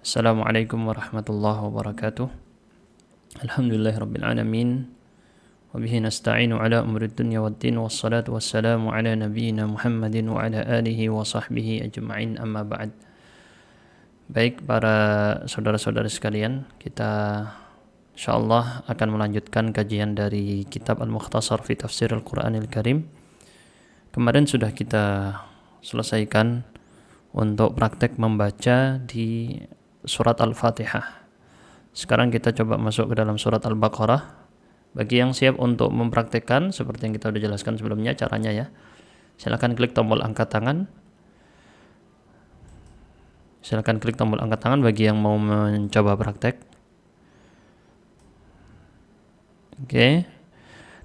Assalamualaikum warahmatullahi wabarakatuh. Alhamdulillahirabbil alamin. Wa bihi nasta'inu ala umuri dunya waddin wassalatu wassalamu ala nabiyyina Muhammadin wa ala alihi wa sahbihi ajma'in amma ba'd. Baik para saudara-saudara sekalian, kita insyaallah akan melanjutkan kajian dari kitab Al-Mukhtasar fi Tafsir Al-Qur'anil Karim. Kemarin sudah kita selesaikan untuk praktek membaca di surat Al-Fatihah. Sekarang kita coba masuk ke dalam surat Al-Baqarah. Bagi yang siap untuk mempraktekkan seperti yang kita sudah jelaskan sebelumnya caranya ya. Silakan klik tombol angkat tangan. Silakan klik tombol angkat tangan bagi yang mau mencoba praktek. Oke.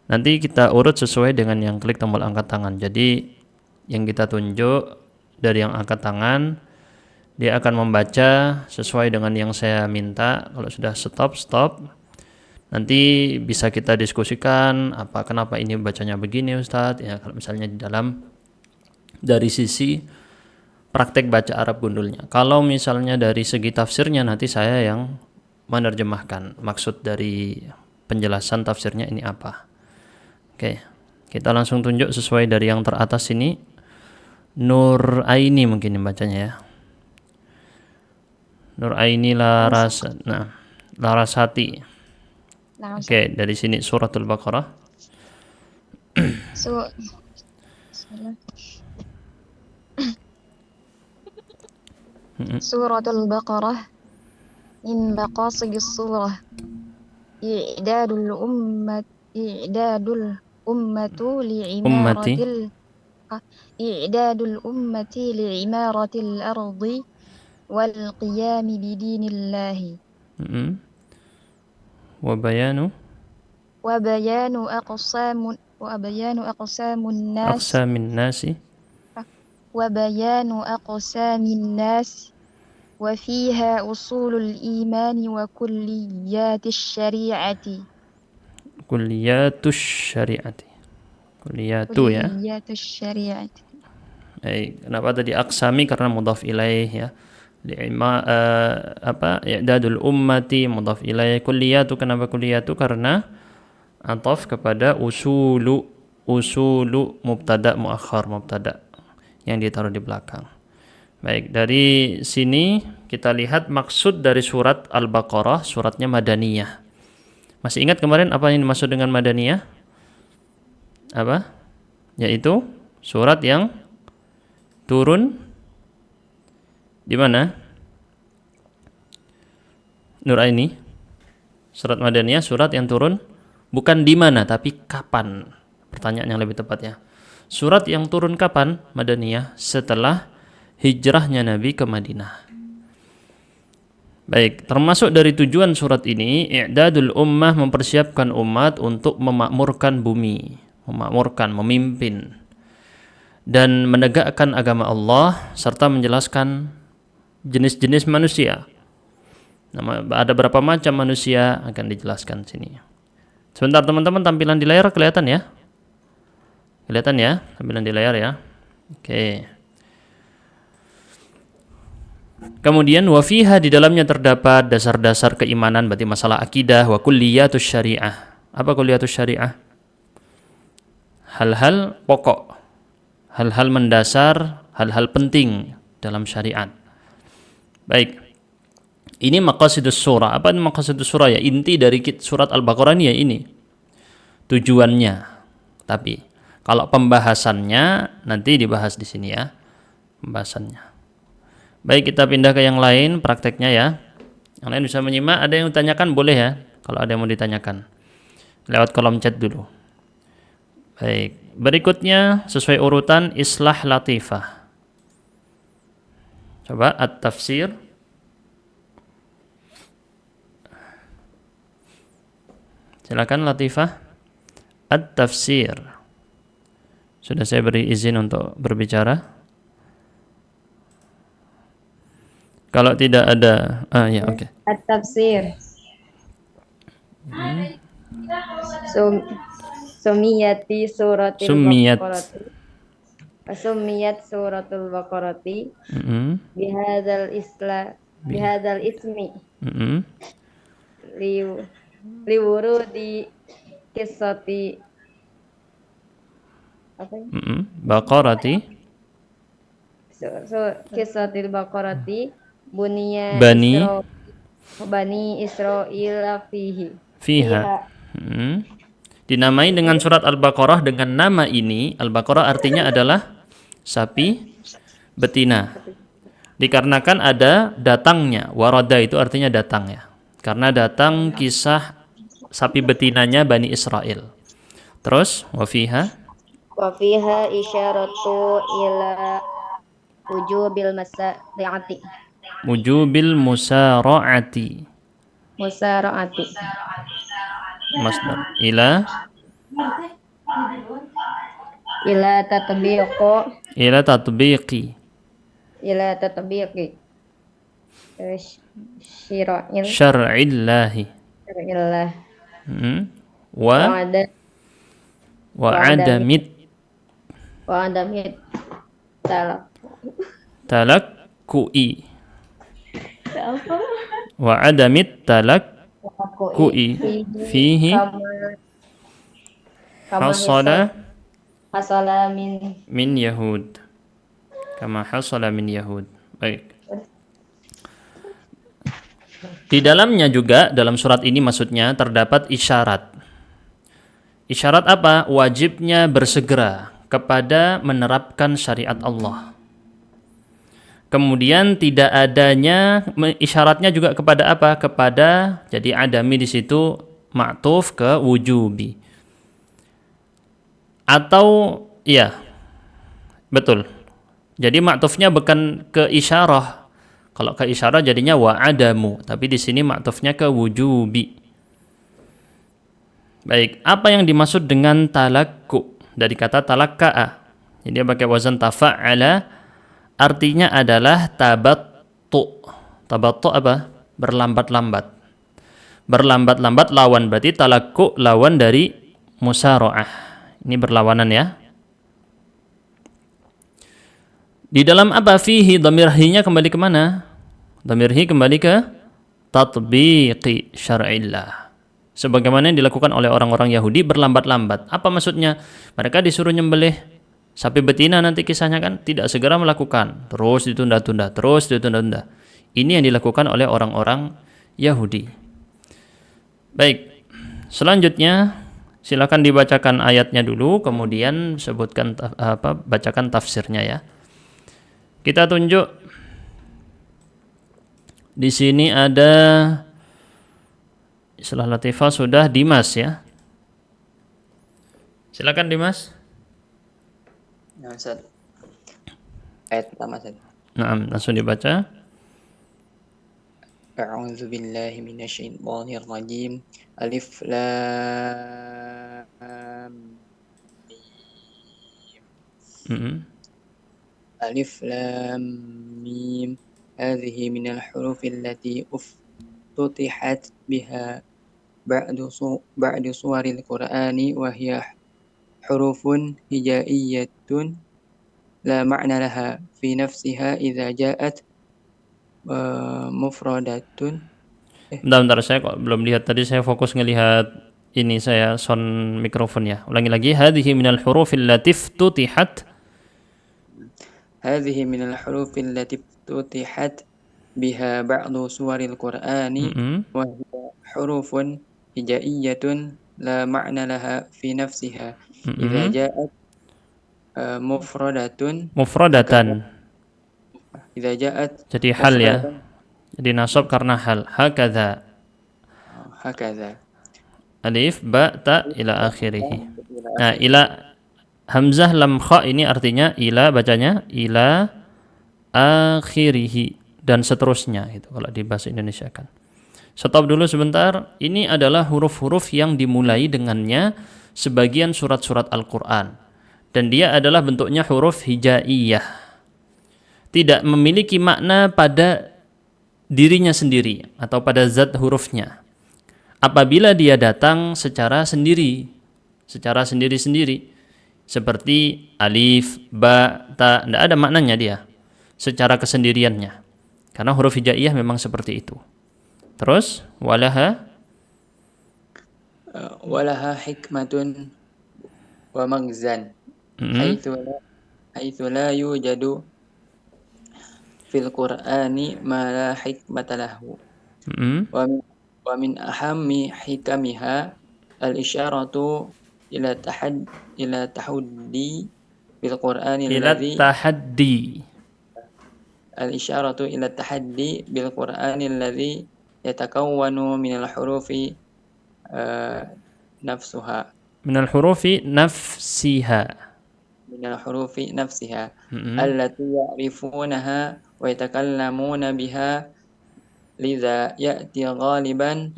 Nanti kita urut sesuai dengan yang klik tombol angkat tangan. Jadi yang kita tunjuk dari yang angkat tangan, dia akan membaca sesuai dengan yang saya minta. Kalau sudah stop. Nanti bisa kita diskusikan kenapa ini bacanya begini Ustadz. Ya, kalau misalnya dari sisi praktek baca Arab gundulnya. Kalau misalnya dari segi tafsirnya nanti saya yang menerjemahkan maksud dari penjelasan tafsirnya ini apa. Oke, kita langsung tunjuk sesuai dari yang teratas ini. Nur Aini mungkin bacanya ya. Nur Aini Larasati. Oke, dari sini suratul Baqarah. Suratul Baqarah min maqasidis surah i'dadul ummati li'imaratil ardi wal qiyami bidinillahi wa bayanu aqsamin nas wa fiha usulul imani wa kulliyatish syari'ati. Kulliyatu ya. Kenapa tadi aqsami? Karena mudhaf ilaih ya. I'dadul ummati mudhaf ilaih. Kulliyatu, kenapa kulliyatu? Karena ataf kepada usulu mubtada muakhar, mubtada yang ditaruh di belakang. Baik, dari sini kita lihat maksud dari surat Al-Baqarah, suratnya Madaniyah. Masih ingat kemarin apa yang dimaksud dengan Madaniyah? Apa? Yaitu surat yang turun di mana? Nur Aini. Surat Madaniyah, surat yang turun bukan di mana tapi kapan. Pertanyaan yang lebih tepatnya. Surat yang turun kapan? Madaniyah, setelah hijrahnya Nabi ke Madinah. Baik, termasuk dari tujuan surat ini, i'dadul ummah, mempersiapkan umat untuk memakmurkan bumi, memimpin dan menegakkan agama Allah serta menjelaskan jenis-jenis manusia. Ada berapa macam manusia akan dijelaskan sini. Sebentar teman-teman, tampilan di layar kelihatan ya? Kelihatan ya tampilan di layar ya? Oke. Kemudian wa fiha, di dalamnya terdapat dasar-dasar keimanan, berarti masalah akidah, wa kulliyatus syariah. Apa kulliyatus syariah? Hal-hal pokok, hal-hal mendasar, hal-hal penting dalam syariat. Baik. Ini maqasidus surah. Apa maqasidus surah ya? Inti dari surat Al-Baqarah ini ya ini. Tujuannya. Tapi kalau pembahasannya nanti dibahas di sini ya. Pembahasannya. Baik, kita pindah ke yang lain prakteknya ya. Yang lain bisa menyimak. Ada yang ditanyakan boleh ya. Kalau ada yang mau ditanyakan. Lewat kolom chat dulu. Baik. Berikutnya sesuai urutan islah latifah. Coba at-tafsir. Silakan Latifah. At-tafsir. Sudah saya beri izin untuk berbicara. Kalau tidak ada, ya oke. At-tafsir. Sumiyati suratul Baqarati. Sumiyat suratul Baqarati. Bihadzal bihadzal ismi Mm-mm. li liwuru di kisati apa ya? Baqarati Kisatil baqarati bunia Bani Bani Israil fihi fiha. Dinamai dengan surat Al-Baqarah dengan nama ini. Al-Baqarah artinya adalah sapi betina. Dikarenakan ada datangnya. Warada itu artinya datang ya. Karena datang kisah sapi betinanya Bani Israel. Terus wafiha wa fiha isyaratu ila wujubil masari'ati mujubil musara'ati. musara'ati Masdar ila tatbiqo ila tatbiqi ila tatbiqi syira'il syar'illahi. illah Wa ada wa adamit wa adamit talakku'i wa adamit talakku'i fihi hasala min Yahud kama hasala min Yahud. Baik. Di dalamnya juga dalam surat ini maksudnya terdapat isyarat. Isyarat apa? Wajibnya bersegera kepada menerapkan syariat Allah. Kemudian tidak adanya isyaratnya juga kepada apa? Kepada, jadi adami di situ ma'tuf ke wujubi. Atau ya, betul. Jadi ma'tufnya bukan ke isyarah. Kalau ke isyarah jadinya wa adamu, tapi di sini ma'tufnya ke wujubi. Baik, apa yang dimaksud dengan talakku? Dari kata talakka'a. Jadi dia pakai wazan tafa'ala, artinya adalah tabattu. Tabattu apa? Berlambat-lambat. Berlambat-lambat lawan, berarti talakku lawan dari musara'ah. Ini berlawanan ya. Di dalam apa? Fihi, dhamir hi-nya kembali ke mana? Dhamir hi kembali ke tatbiqi syar'illah. Sebagaimana yang dilakukan oleh orang-orang Yahudi berlambat-lambat. Apa maksudnya? Mereka disuruh nyembelih sapi betina, nanti kisahnya kan tidak segera melakukan. Terus ditunda-tunda, terus ditunda-tunda. Ini yang dilakukan oleh orang-orang Yahudi. Baik, selanjutnya silakan dibacakan ayatnya dulu, kemudian sebutkan bacakan tafsirnya ya. Kita tunjuk di sini ada Islah Latifah sudah Dimas ya. Silakan Dimas. Nah, Ustaz. Ayat pertama Ustaz. Nah, langsung dibaca. A'udzu billahi minasyaitonir rajim. Alif lam mim. Alif lam mim. Hadhihi minal hurufil lati uftutihat biha ba'du suwaril Qur'ani wa hiya hurufun hijaiyatun la ma'na laha fi nafsiha idza ja'at mufradatun. Bentar, saya kok belum lihat tadi, saya fokus ngelihat ini saya sound mikrofon ya. Ulangi lagi. Hadhihi minal hurufil latif tutihat. Hadhihi minal hurufil latif tutihat biha ba'du suwaril Qur'ani wa hiya hurufun hijaiyatun la ma'na laha fi nafsiha idza ja'at mufradatan idza ja'at, jadi hal ya, jadi nasab karena hal. Hakadha alif ba ta ila akhirih. Nah, ila hamzah lam kha ini artinya ila, bacanya ila akhirih dan seterusnya itu kalau di bahasa Indonesia kan. Stop dulu sebentar. Ini adalah huruf-huruf yang dimulai dengannya sebagian surat-surat Al-Qur'an. Dan dia adalah bentuknya huruf hijaiyah. Tidak memiliki makna pada dirinya sendiri atau pada zat hurufnya. Apabila dia datang secara sendiri, secara sendiri-sendiri, seperti alif, ba, ta, tidak ada maknanya dia secara kesendiriannya. Karena huruf hijaiyah memang seperti itu. Terus walaha walaha hikmatun wa magzan haitsu la yujadu fil Qur'ani ma la hikmata lahu. Wa min ahammi hikamiha al-isyaratu ila tahaddi bil Qur'ani alladhi al-isyaratu ila tahaddi bil Qur'ani alladhi yatakawwanu min al-hurufi nafsuha min al-hurufi nafsiha allati ya'rifunaha wa yatakallamuna biha lidha ya'ti ghaliban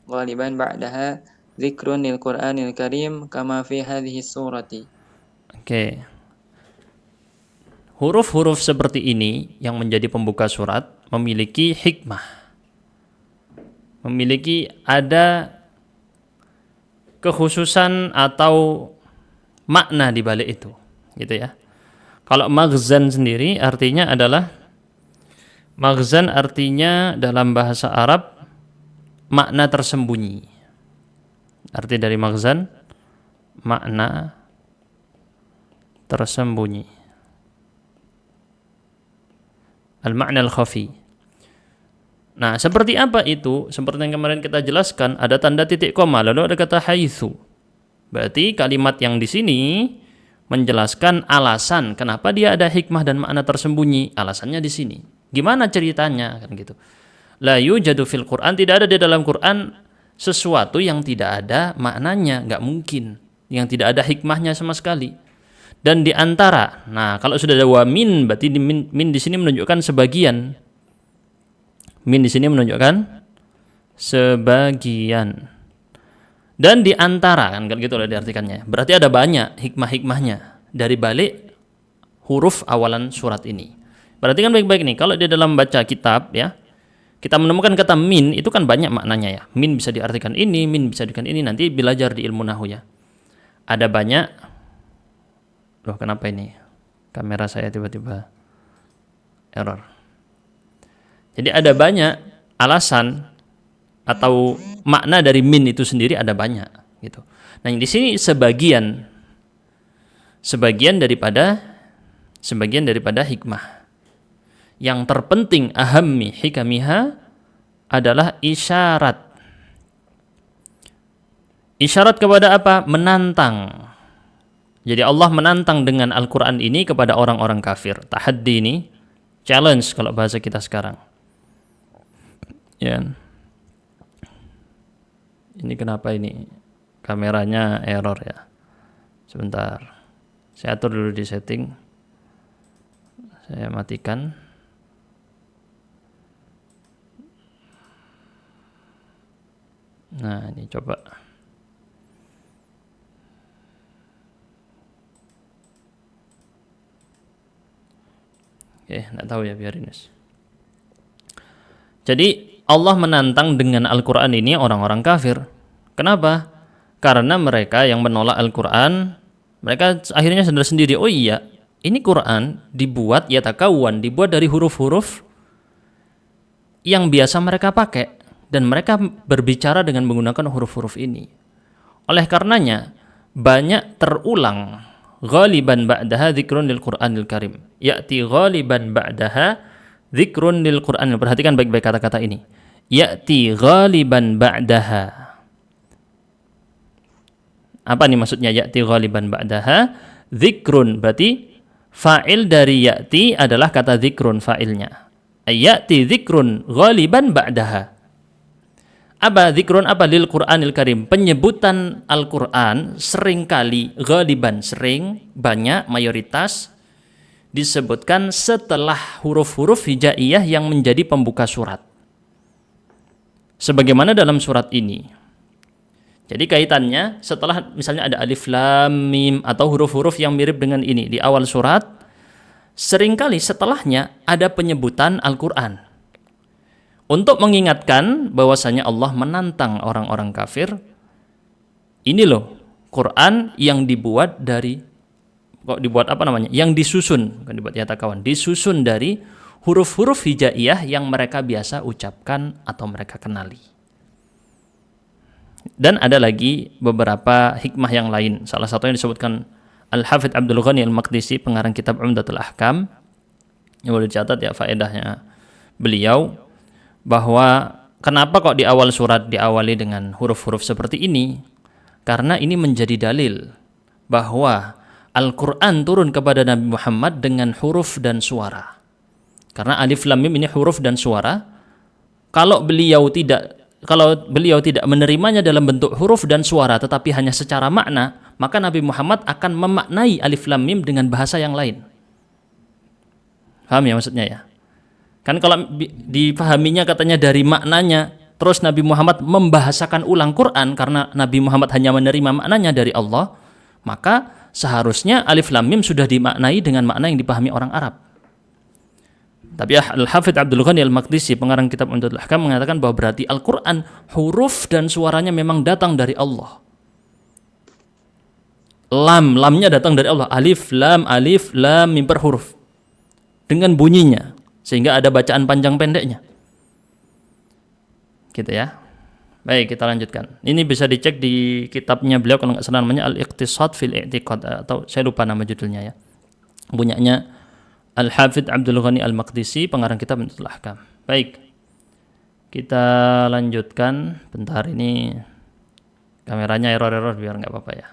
ghaliban ba'daha dzikrun lil Qur'anil Karim kama fi hadhihi surati. Oke. Huruf-huruf seperti ini yang menjadi pembuka surat memiliki hikmah. Memiliki ada kekhususan atau makna di balik itu, gitu ya. Kalau maghzan sendiri artinya adalah maghzan artinya dalam bahasa Arab makna tersembunyi. Arti dari maghzan makna tersembunyi. Al-ma'na al-khafi. Nah, seperti apa itu? Seperti yang kemarin kita jelaskan, ada tanda titik koma, lalu ada kata haitsu. Berarti kalimat yang di sini menjelaskan alasan kenapa dia ada hikmah dan makna tersembunyi. Alasannya di sini. Gimana ceritanya? Kan gitu. La yujadu fil Qur'an, tidak ada di dalam Quran sesuatu yang tidak ada maknanya, nggak mungkin. Yang tidak ada hikmahnya sama sekali. Dan di antara, nah kalau sudah ada wa min, berarti min di sini menunjukkan sebagian. Min di sini menunjukkan sebagian. Dan di antara, kan gitu lah diartikannya. Berarti ada banyak hikmah-hikmahnya dari balik huruf awalan surat ini. Perhatikan baik-baik nih, kalau di dalam baca kitab ya, kita menemukan kata min, itu kan banyak maknanya ya. Min bisa diartikan ini, min bisa diartikan ini, nanti belajar di ilmu nahwu ya. Ada banyak. Loh, kenapa ini? Kamera saya tiba-tiba error. Jadi ada banyak alasan atau makna dari min itu sendiri, ada banyak gitu. Nah, di sini sebagian daripada hikmah. Yang terpenting ahammi hikamiha adalah isyarat. Isyarat kepada apa? Menantang. Jadi Allah menantang dengan Al-Quran ini kepada orang-orang kafir. Tahaddi ini, challenge kalau bahasa kita sekarang. Ya. Ini kenapa ini kameranya error ya? Sebentar. Saya atur dulu di setting. Saya matikan. Nah, ini coba. Oke, nggak tahu ya, biarin guys. Jadi Allah menantang dengan Al-Quran ini orang-orang kafir. Kenapa? Karena mereka yang menolak Al-Quran, mereka akhirnya sadar sendiri, oh iya, ini Quran dibuat dibuat dari huruf-huruf yang biasa mereka pakai, dan mereka berbicara dengan menggunakan huruf-huruf ini. Oleh karenanya banyak terulang ghaliban ba'daha dzikrun lil Qur'anil Karim. Ya'ti ghaliban ba'daha dzikrun lil Qur'anil. Perhatikan baik-baik kata-kata ini. Ya'ti ghaliban ba'daha. Apa nih maksudnya ya'ti ghaliban ba'daha? Dzikrun berarti fa'il dari ya'ti adalah kata dzikrun fa'ilnya. Ya'ti dzikrun ghaliban ba'daha. Apa dzikrun apa lil Qur'anil Karim? Penyebutan Al-Qur'an seringkali, ghaliban sering, banyak, mayoritas disebutkan setelah huruf-huruf hijaiyah yang menjadi pembuka surat. Sebagaimana dalam surat ini. Jadi kaitannya setelah misalnya ada alif lam mim atau huruf-huruf yang mirip dengan ini di awal surat, seringkali setelahnya ada penyebutan Al-Qur'an. Untuk mengingatkan bahwasanya Allah menantang orang-orang kafir. Ini loh, Quran yang dibuat dari yang disusun, bukan dibuat yatakawan, disusun dari huruf-huruf hijaiyah yang mereka biasa ucapkan atau mereka kenali. Dan ada lagi beberapa hikmah yang lain. Salah satu yang disebutkan Al-Hafidz Abdul Ghani Al-Maqdisi, pengarang kitab Umdatul Ahkam, yang boleh dicatat ya faedahnya beliau, bahwa kenapa kok di awal surat diawali dengan huruf-huruf seperti ini? Karena ini menjadi dalil bahwa Al-Quran turun kepada Nabi Muhammad dengan huruf dan suara. Karena alif lam mim ini huruf dan suara. Kalau beliau tidak menerimanya dalam bentuk huruf dan suara tetapi hanya secara makna, maka Nabi Muhammad akan memaknai alif lam mim dengan bahasa yang lain. Paham ya maksudnya ya? Kan kalau dipahaminya katanya dari maknanya, terus Nabi Muhammad membahasakan ulang Quran karena Nabi Muhammad hanya menerima maknanya dari Allah, maka seharusnya alif lam mim sudah dimaknai dengan makna yang dipahami orang Arab. Tapi Al-Hafidz Abdul Ghani Al-Maqdisi, pengarang kitab Umdatul Ahkam, mengatakan bahwa berarti Al-Quran huruf dan suaranya memang datang dari Allah. Lamnya datang dari Allah. Alif lam mim per huruf dengan bunyinya, sehingga ada bacaan panjang pendeknya. Gitu ya. Baik, kita lanjutkan. Ini bisa dicek di kitabnya beliau kalau nggak salah namanya Al-Iqtisad fil I'tiqad, atau saya lupa nama judulnya ya. Punyanya Al-Hafidz Abdul Ghani Al-Maqdisi, pengarang kitab Umdatul Ahkam. Baik. Kita lanjutkan. Bentar, ini kameranya error biar nggak apa-apa ya.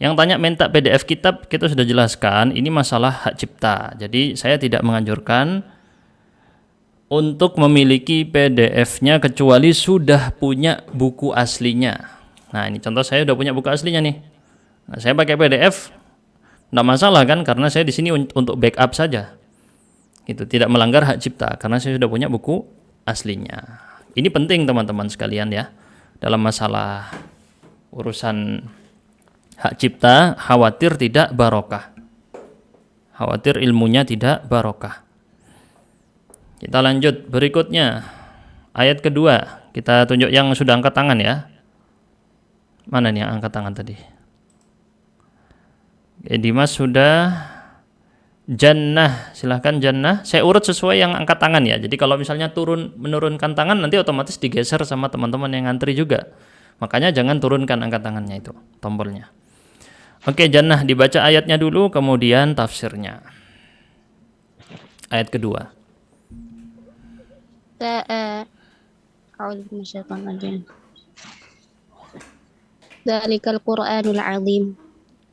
Yang tanya minta PDF kitab, kita sudah jelaskan, ini masalah hak cipta. Jadi saya tidak menganjurkan untuk memiliki PDF-nya kecuali sudah punya buku aslinya. Nah, ini contoh saya sudah punya buku aslinya nih. Nah, saya pakai PDF, tidak masalah kan, karena saya di sini untuk backup saja. Itu tidak melanggar hak cipta karena saya sudah punya buku aslinya. Ini penting teman-teman sekalian ya. Dalam masalah urusan hak cipta, khawatir tidak barokah. Khawatir ilmunya tidak barokah. Kita lanjut berikutnya. Ayat kedua. Kita tunjuk yang sudah angkat tangan ya. Mana nih yang angkat tangan tadi? Dimas sudah. Jannah, silahkan Jannah. Saya urut sesuai yang angkat tangan ya. Jadi kalau misalnya menurunkan tangan, nanti otomatis digeser sama teman-teman yang ngantri juga. Makanya jangan turunkan angkat tangannya itu, tombolnya. Oke, Jannah, dibaca ayatnya dulu, kemudian tafsirnya. Ayat kedua. Dzalikal Qur'anul 'azim.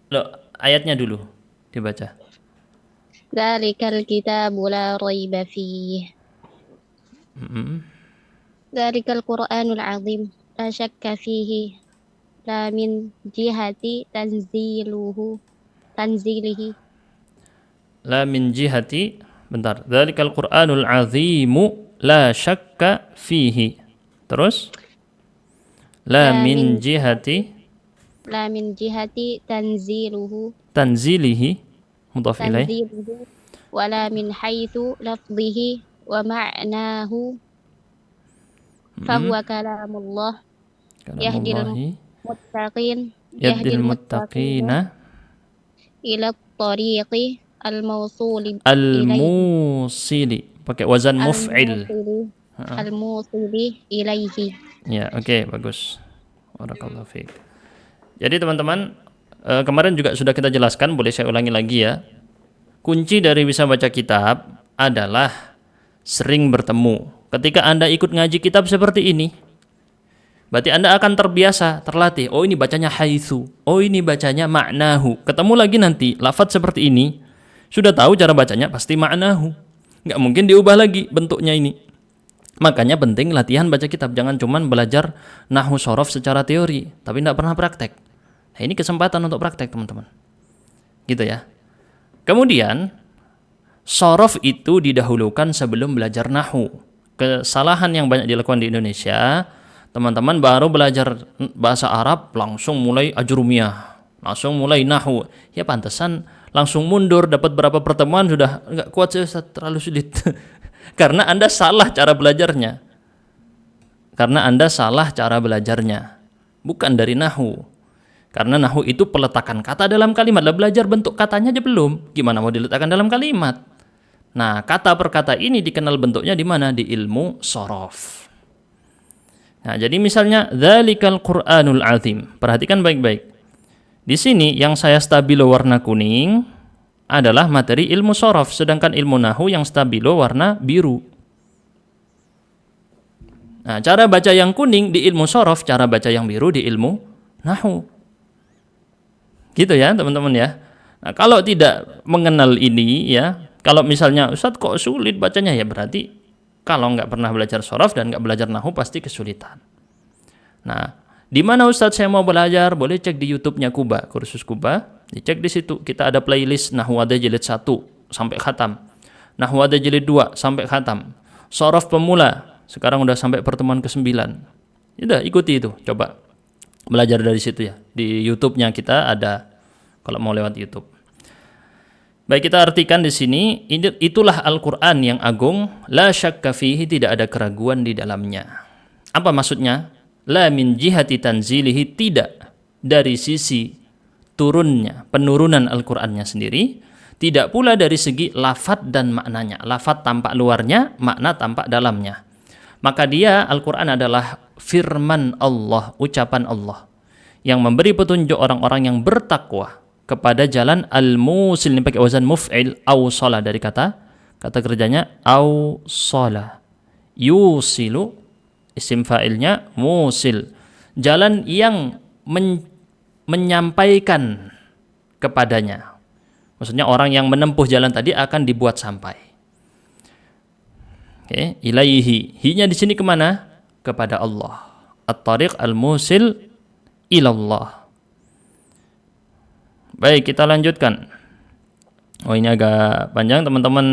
Loh, ayatnya dulu dibaca. Dzalikal kitabu la raiba fihi. Dzalikal Qur'anul 'azim la syakka fihi. La min jihati tanzilihi. La min jihati, bentar. Dzalikal Qur'anul 'azimu la syakka fihi. Terus? La min jihati tanzilihi mudhaf ilaih. Wala min haitsu lafdhihi wa ma'nahu fahuwa kalamullah yahdil muttaqina ila tariqi al-mawsuli pakai wazan muf'il. Al-musili ilaihi. Ya, oke, bagus. Barakallahu fiik. Jadi teman-teman, kemarin juga sudah kita jelaskan, boleh saya ulangi lagi ya. Kunci dari bisa baca kitab adalah sering bertemu. Ketika Anda ikut ngaji kitab seperti ini, berarti Anda akan terbiasa, terlatih. Oh, ini bacanya haitsu. Oh, ini bacanya ma'nahu. Ketemu lagi nanti lafadz seperti ini, sudah tahu cara bacanya pasti ma'nahu. Nggak mungkin diubah lagi bentuknya ini. Makanya penting latihan baca kitab. Jangan cuma belajar nahwu shorof secara teori tapi tidak pernah praktek. Nah, ini kesempatan untuk praktek teman-teman. Gitu ya. Kemudian shorof itu didahulukan sebelum belajar nahwu. Kesalahan yang banyak dilakukan di Indonesia, teman-teman baru belajar bahasa Arab langsung mulai ajrumiyah, langsung mulai nahwu. Ya pantesan langsung mundur, dapat berapa pertemuan sudah enggak kuat, saya terlalu sulit. Karena Anda salah cara belajarnya. Bukan dari nahwu. Karena nahwu itu peletakan kata dalam kalimat. Lah belajar bentuk katanya aja belum, gimana mau diletakkan dalam kalimat? Nah, kata per kata ini dikenal bentuknya di mana? Di ilmu shorof. Nah, jadi misalnya dzalikal Qur'anul azim. Perhatikan baik-baik. Di sini yang saya stabilo warna kuning adalah materi ilmu shorof, sedangkan ilmu nahwu yang stabilo warna biru. Nah, cara baca yang kuning di ilmu shorof, cara baca yang biru di ilmu nahwu. Gitu ya teman-teman ya. Nah, kalau tidak mengenal ini ya, kalau misalnya Ustadz kok sulit bacanya, ya berarti kalau nggak pernah belajar shorof dan nggak belajar nahwu pasti kesulitan. Nah, di mana Ustadz saya mau belajar? Boleh cek di YouTube-nya Kuba, kursus Kuba. Dicek di situ, kita ada playlist Nahwu ada jilid 1 sampai khatam. Nahwu ada jilid 2 sampai khatam. Shorof pemula, sekarang udah sampai pertemuan ke-9. Udah ikuti itu, coba. Belajar dari situ ya. Di YouTube-nya kita ada kalau mau lewat YouTube. Baik, kita artikan di sini, itulah Al-Qur'an yang agung, la syakka fihi, tidak ada keraguan di dalamnya. Apa maksudnya? La min jihati tanzilihi, tidak dari sisi turunnya, penurunan Al-Qur'annya sendiri, tidak pula dari segi lafadz dan maknanya. Lafadz tampak luarnya, makna tampak dalamnya. Maka dia, Al-Quran adalah firman Allah, ucapan Allah, yang memberi petunjuk orang-orang yang bertakwa kepada jalan al-musil. Ini pakai wazan muf'il, awsala, dari kata kerjanya awsala. Yusilu, isim fa'ilnya musil, jalan yang menyampaikan kepadanya. Maksudnya orang yang menempuh jalan tadi akan dibuat sampai. Okay. Ilaihi, hi-nya di sini kemana? Kepada Allah. At-tariq al-musil ilallah. Baik, kita lanjutkan. Oh, ini agak panjang, teman-teman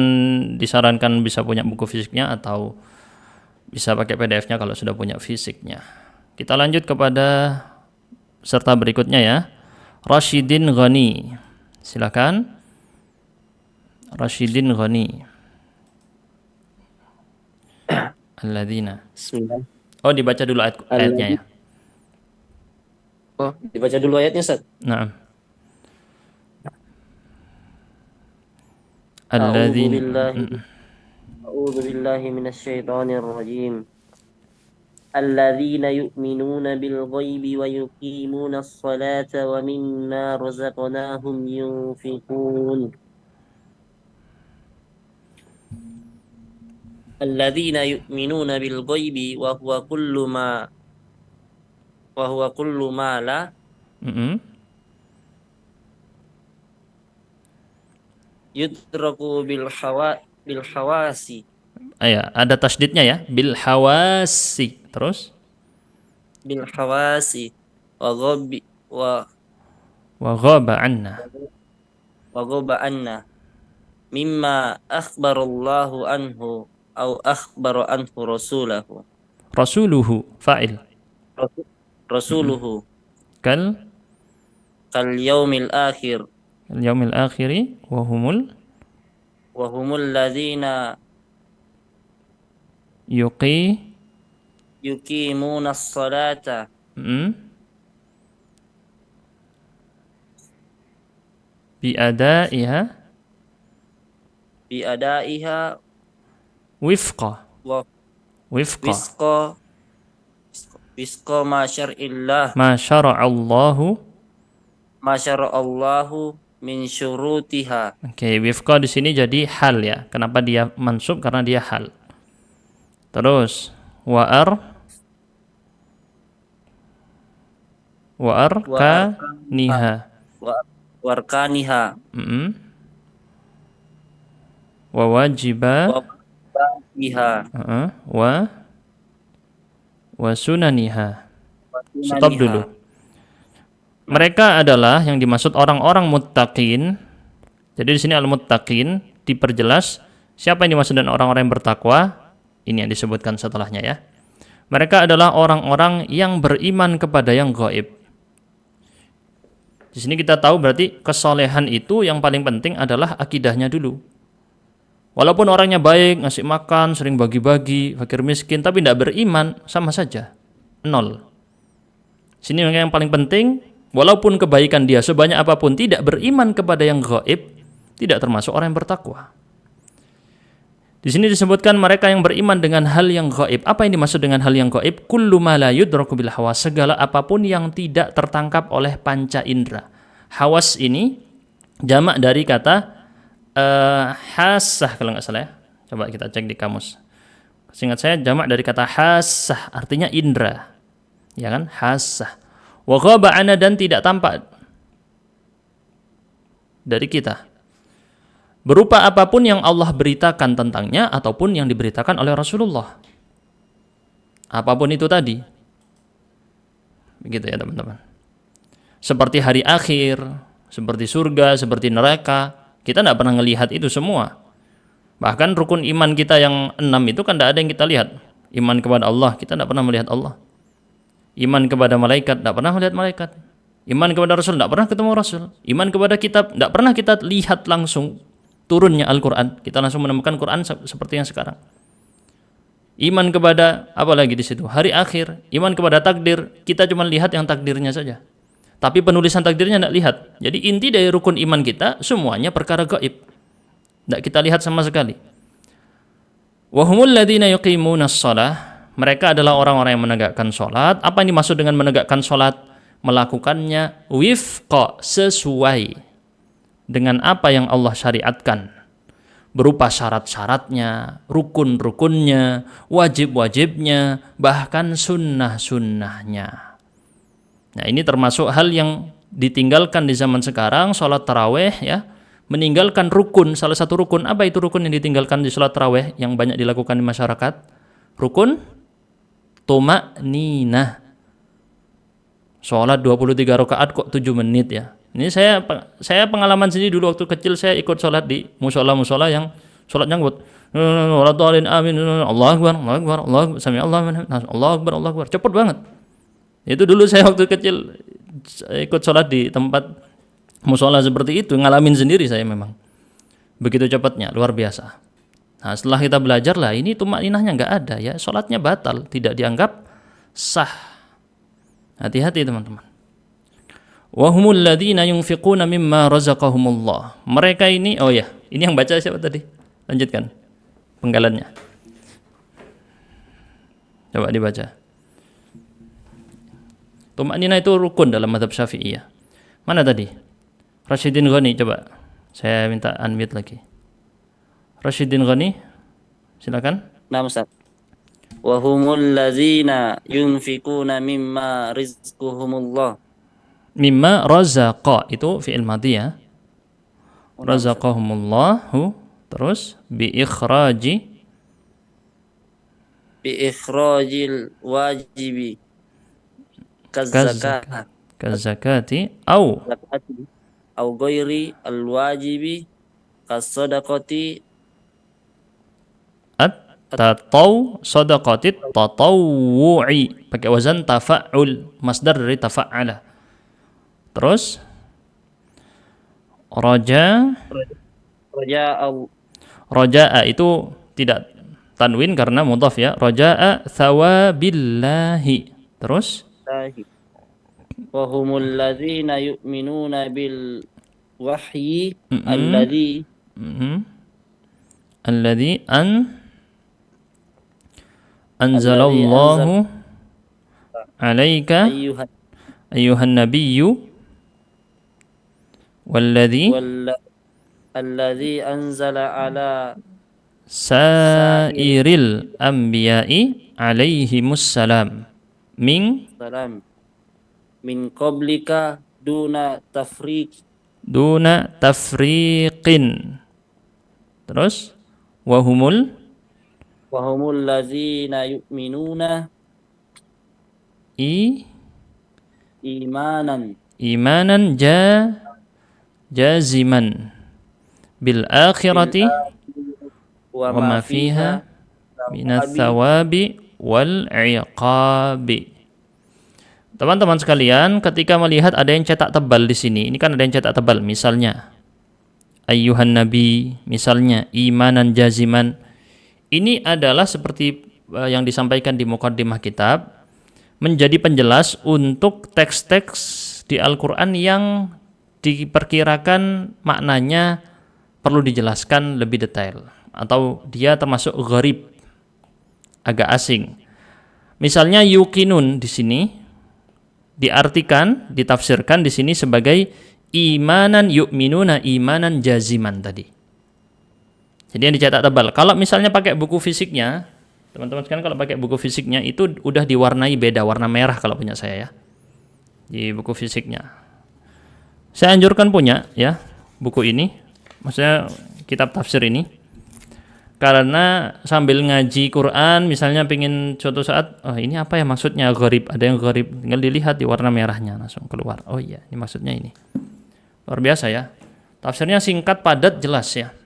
disarankan bisa punya buku fisiknya atau bisa pakai PDF-nya kalau sudah punya fisiknya. Kita lanjut kepada peserta berikutnya ya. Rashidin Ghani. Silakan. Rashidin Ghani. Alladzina. Bismillah. Oh, dibaca dulu ayatnya ya. Oh, dibaca dulu ayatnya, Ustaz. Naam. A'udzu billahi minasyaitonir rajim. Alladzina yu'minuna bil ghaibi wa yuqimunas salata wa mimma razaqnahum yunfiqun. Alladzina yu'minuna bil ghaibi wa huwa kullu ma la yudraku bil hawasi. Ada tasdidnya ya, bil hawasi. Terus Bil hawasi wa ghaba anna. Wa ghaba anna mimma akhbarallahu anhu au akhbara anhu Rasuluhu fa'il. Rasuluhu Kal yaumil akhir akhiri wa humul ladzina yuqimunas salata biadaiha wifqa ma syar'illah ma syara'allahu min syurutiha. Oke, wifqa di sini jadi hal ya. Kenapa dia mansub? Karena dia hal. Terus warkaniha wa wajibiha wa sunaniha. Stop dulu. Mereka adalah yang dimaksud orang-orang muttaqin. Jadi di sini al-muttaqin diperjelas siapa yang dimaksud dengan orang-orang yang bertakwa. Ini yang disebutkan setelahnya ya. Mereka adalah orang-orang yang beriman kepada yang gaib. Di sini kita tahu berarti kesolehan itu yang paling penting adalah akidahnya dulu. Walaupun orangnya baik, ngasih makan, sering bagi-bagi, fakir miskin, tapi tidak beriman, sama saja. Nol. Sini yang paling penting walaupun kebaikan dia sebanyak apapun, tidak beriman kepada yang gaib, tidak termasuk orang yang bertakwa. Di sini disebutkan mereka yang beriman dengan hal yang gaib. Apa yang dimaksud dengan hal yang gaib? Kullu ma la yudraku bil hawas, segala apapun yang tidak tertangkap oleh panca indera. Hawas ini jamak dari kata hasah kalau nggak salah ya. Coba kita cek di kamus. Seingat saya jamak dari kata hasah, artinya indera. Ya kan? Hasah. Wa ghaba ana, dan tidak tampak dari kita. Berupa apapun yang Allah beritakan tentangnya ataupun yang diberitakan oleh Rasulullah. Apapun itu tadi. Begitu ya teman-teman. Seperti hari akhir, seperti surga, seperti neraka, kita tidak pernah melihat itu semua. Bahkan rukun iman kita yang 6 itu kan tidak ada yang kita lihat. Iman kepada Allah, kita tidak pernah melihat Allah. Iman kepada malaikat, tidak pernah melihat malaikat. Iman kepada Rasul, tidak pernah ketemu Rasul. Iman kepada kitab, tidak pernah kita lihat langsung turunnya Al-Quran. Kita langsung menemukan Quran seperti yang sekarang. Iman kepada apa lagi di situ? Hari akhir. Iman kepada takdir, kita cuma lihat yang takdirnya saja. Tapi penulisan takdirnya tidak lihat. Jadi inti dari rukun iman kita semuanya perkara gaib. Tidak kita lihat sama sekali. Wa humul ladzina yuqimunas shalah. Mereka adalah orang-orang yang menegakkan salat. Apa yang dimaksud dengan menegakkan salat? Melakukannya wifqa, sesuai dengan apa yang Allah syariatkan, berupa syarat-syaratnya, rukun-rukunnya, wajib-wajibnya, bahkan sunnah-sunnahnya. Nah, ini termasuk hal yang ditinggalkan di zaman sekarang, sholat taraweh ya, meninggalkan rukun, salah satu rukun. Apa itu rukun yang ditinggalkan di sholat taraweh yang banyak dilakukan di masyarakat? Rukun tuma'ninah. Sholat 23 rakaat kok 7 menit ya. Ini saya pengalaman sendiri dulu waktu kecil, saya ikut sholat di musola yang sholat nyangkut. Amin. Allahu Akbar, Allahu Akbar, Allahu Akbar, sami Allahu liman hamidah, Allahu Akbar, Allahu Akbar. Cepat banget. Itu dulu saya waktu kecil ikut sholat di tempat musola seperti itu, ngalamin sendiri saya memang. Begitu cepatnya, luar biasa. Nah, setelah kita belajar lah, ini tumakninahnya nggak ada ya, sholatnya batal, tidak dianggap sah. Hati-hati teman-teman. Wahumul ladzina yunfiquna mimma razaqahumullah. Mereka ini, oh ya, ini yang baca siapa tadi? Lanjutkan penggalannya. Coba dibaca. Tumakninah itu rukun dalam mazhab Syafi'iyah. Mana tadi? Rasyidin Ghani, coba. Saya minta unmute lagi. Rasyidin Ghani, silakan. Nah, Ustaz. Wahumul ladzina yunfiquna mimma rizquhumullah. Mimma razaqa itu fi'il madhi ya. Razaqahumullahu, terus bi ikhrajil wajibi kazakati au ghairi alwajibi kasadaqati sadaqatit tatawwu'i, pakai wazan tafa'ul, masdar dari tafa'ala. Terus roja'a itu tidak tanwin karena mudhaf ya. Roja'a thawabillahi. Terus wa humul ladzina yu'minuna bil wahyi alladzi anzalallahu alaika ayyuhan nabiyyu والذي أنزل على سائر الأنبياء عليهم السلام من قبلك دون تفريق. Terus wahumul ladzina yu'minuna imanan jaziman bil akhirati wa ma fiha minats thawabi wal iqabi. Teman-teman sekalian, ketika melihat ada yang cetak tebal di sini, ini kan ada yang cetak tebal, misalnya ayyuhan nabi, misalnya imanan jaziman. Ini adalah seperti yang disampaikan di muqaddimah kitab, menjadi penjelas untuk teks-teks di Al-Quran yang diperkirakan maknanya perlu dijelaskan lebih detail, atau dia termasuk gharib, agak asing. Misalnya yuqinun di sini diartikan, ditafsirkan di sini sebagai imanan yu'minuna, imanan jaziman tadi. Jadi yang dicetak tebal. Kalau misalnya pakai buku fisiknya, teman-teman sekalian, kalau pakai buku fisiknya itu udah diwarnai beda, warna merah kalau punya saya ya. Di buku fisiknya. Saya anjurkan punya ya buku ini, maksudnya kitab tafsir ini. Karena sambil ngaji Quran, misalnya pingin suatu saat, oh ini apa ya maksudnya gharib, ada yang gharib, tinggal dilihat di warna merahnya langsung keluar. Oh iya, ini maksudnya ini. Luar biasa ya. Tafsirnya singkat, padat, jelas ya.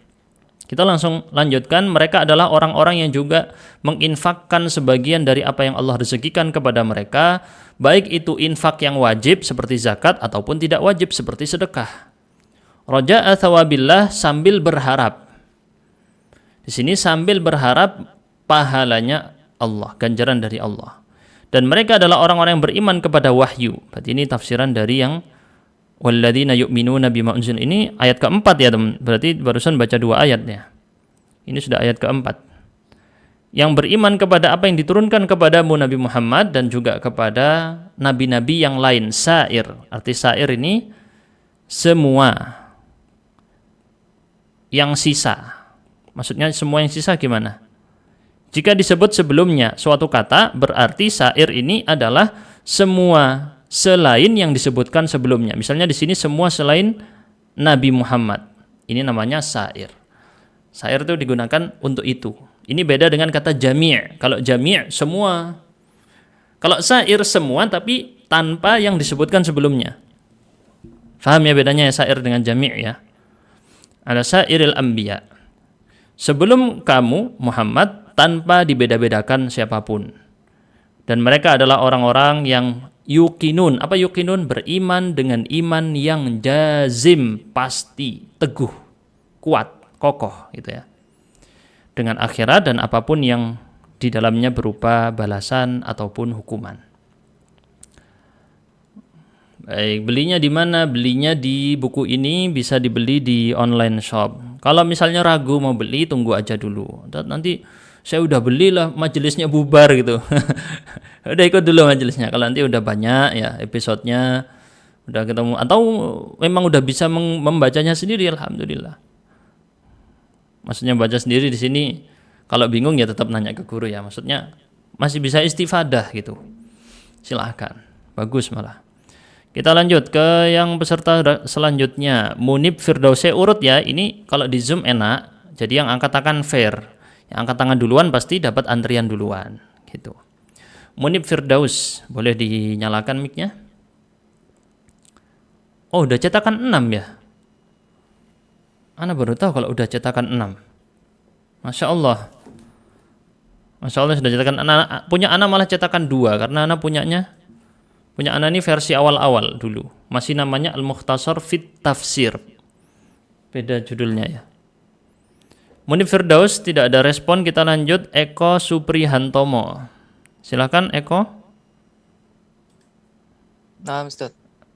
Kita langsung lanjutkan. Mereka adalah orang-orang yang juga menginfakkan sebagian dari apa yang Allah rezekikan kepada mereka, baik itu infak yang wajib seperti zakat ataupun tidak wajib seperti sedekah. Raja'a thawabillah, sambil berharap. Di sini sambil berharap pahalanya Allah, ganjaran dari Allah. Dan mereka adalah orang-orang yang beriman kepada wahyu. Berarti ini tafsiran dari yang walladzina yu'minuna bima unzila. Ini ayat keempat ya teman. Berarti barusan baca 2 ayat ya. Ini sudah ayat keempat. Yang beriman kepada apa yang diturunkan kepadamu Nabi Muhammad dan juga kepada nabi-nabi yang lain. Sair. Arti sair ini semua yang sisa. Maksudnya semua yang sisa gimana? Jika disebut sebelumnya suatu kata, berarti sair ini adalah semua selain yang disebutkan sebelumnya. Misalnya di sini semua selain Nabi Muhammad. Ini namanya sair. Sair itu digunakan untuk itu. Ini beda dengan kata jami'. Kalau jami' semua. Kalau sair semua tapi tanpa yang disebutkan sebelumnya. Faham ya bedanya ya sair dengan jami' ya? Ada sairil anbiya. Sebelum kamu Muhammad tanpa dibeda-bedakan siapapun. Dan mereka adalah orang-orang yang yuqinun. Apa yuqinun? Beriman dengan iman yang jazim, pasti, teguh, kuat, kokoh gitu ya. Dengan akhirat dan apapun yang di dalamnya berupa balasan ataupun hukuman. Baik, belinya di mana? Belinya di buku ini bisa dibeli di online shop. Kalau misalnya ragu mau beli, tunggu aja dulu. Nanti saya udah belilah, majelisnya bubar gitu. Udah ikut dulu majelisnya. Kalau nanti udah banyak ya episodenya, udah ketemu atau memang udah bisa membacanya sendiri, alhamdulillah. Maksudnya baca sendiri di sini. Kalau bingung ya tetap nanya ke guru ya. Maksudnya masih bisa istifadah gitu. Silahkan, bagus malah. Kita lanjut ke yang peserta selanjutnya. Munib Firdausi, urut ya. Ini kalau di Zoom enak. Jadi yang angkat tangan fair. Yang angkat tangan duluan pasti dapat antrian duluan. Gitu. Munib Firdaus, boleh dinyalakan mic-nya? Oh, udah cetakan 6 ya? Ana baru tahu kalau udah cetakan 6. Masya Allah. Masya Allah sudah cetakan. Punya Ana malah cetakan 2. Karena Ana punya Ana ini versi awal-awal dulu. Masih namanya Al-Mukhtasar Fit Tafsir. Beda judulnya ya. Munib Firdaus tidak ada respon. Kita lanjut. Eko Suprihantomo. Silakan Eko. Nah, Ustaz.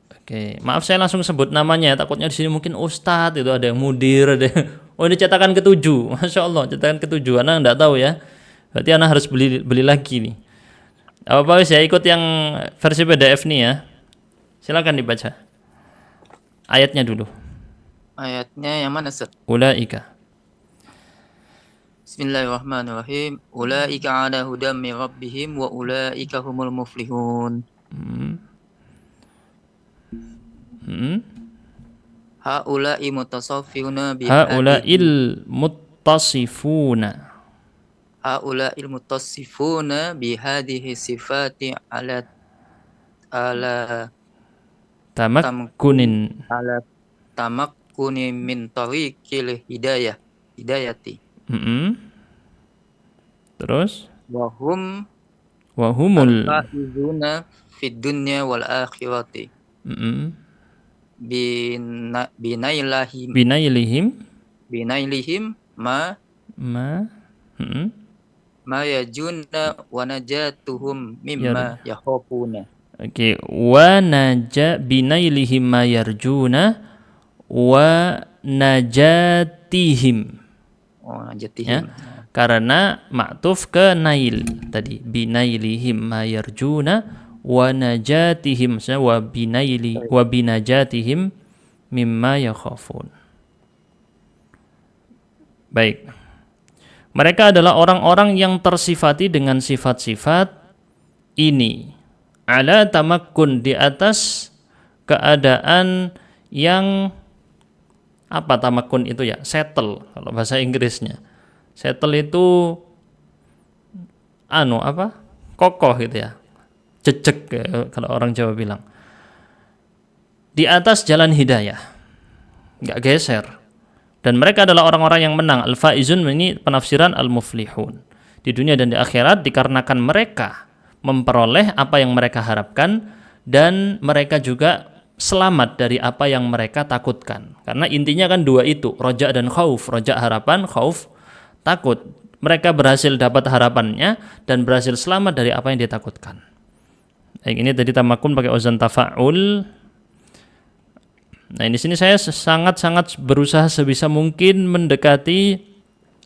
Oke, maaf saya langsung sebut namanya. Takutnya di sini mungkin Ustadz itu ada yang mudir, ada yang... Oh ini cetakan ke-7. Masya Allah, cetakan ke-7. Ana enggak tahu ya. Berarti Ana harus beli lagi nih. Apa saya ikut yang versi PDF nih ya. Silakan dibaca. Ayatnya dulu. Ayatnya yang mana, Ustaz? Ulaika. Bismillahirrahmanirrahim. Ulaika ala hudam min rabbihim wa ulaika humul muflihun. Haula'i mutasawwifuna Haula'il muttasifuna. Haula'il mutasifuna bihadhihi sifati ala Tamakkunin. ala tamakkunin min tariqil hidayati. Terus wahumul faizuna fid dunya wal akhirati. Binailihim ma yajuna wa najatuhum mimma yakhafuna. Oke, wa binailihim ma yarjuna wa najatihim. Oh, Ya, najatihim. karena maktuf ke nail tadi, binailihim ma yarjuna wa najatihim, wa binajatihim mimma yakhafun. Baik. Mereka adalah orang-orang yang tersifati dengan sifat-sifat ini. Ala tamakkun, di atas keadaan yang apa tamakkun itu ya? Settle kalau bahasa Inggrisnya. Settle itu kokoh gitu ya. Jejeg kalau orang Jawa bilang. Di atas jalan hidayah. Enggak geser. Dan mereka adalah orang-orang yang menang. Al-faizun, ini penafsiran al-muflihun. Di dunia dan di akhirat dikarenakan mereka memperoleh apa yang mereka harapkan dan mereka juga selamat dari apa yang mereka takutkan. Karena intinya kan dua itu, roja dan khauf. Roja harapan, khauf takut. Mereka berhasil dapat harapannya dan berhasil selamat dari apa yang ditakutkan. Ini tadi tamakun pakai wazan tafa'ul. Nah, di sini saya sangat-sangat berusaha sebisa mungkin mendekati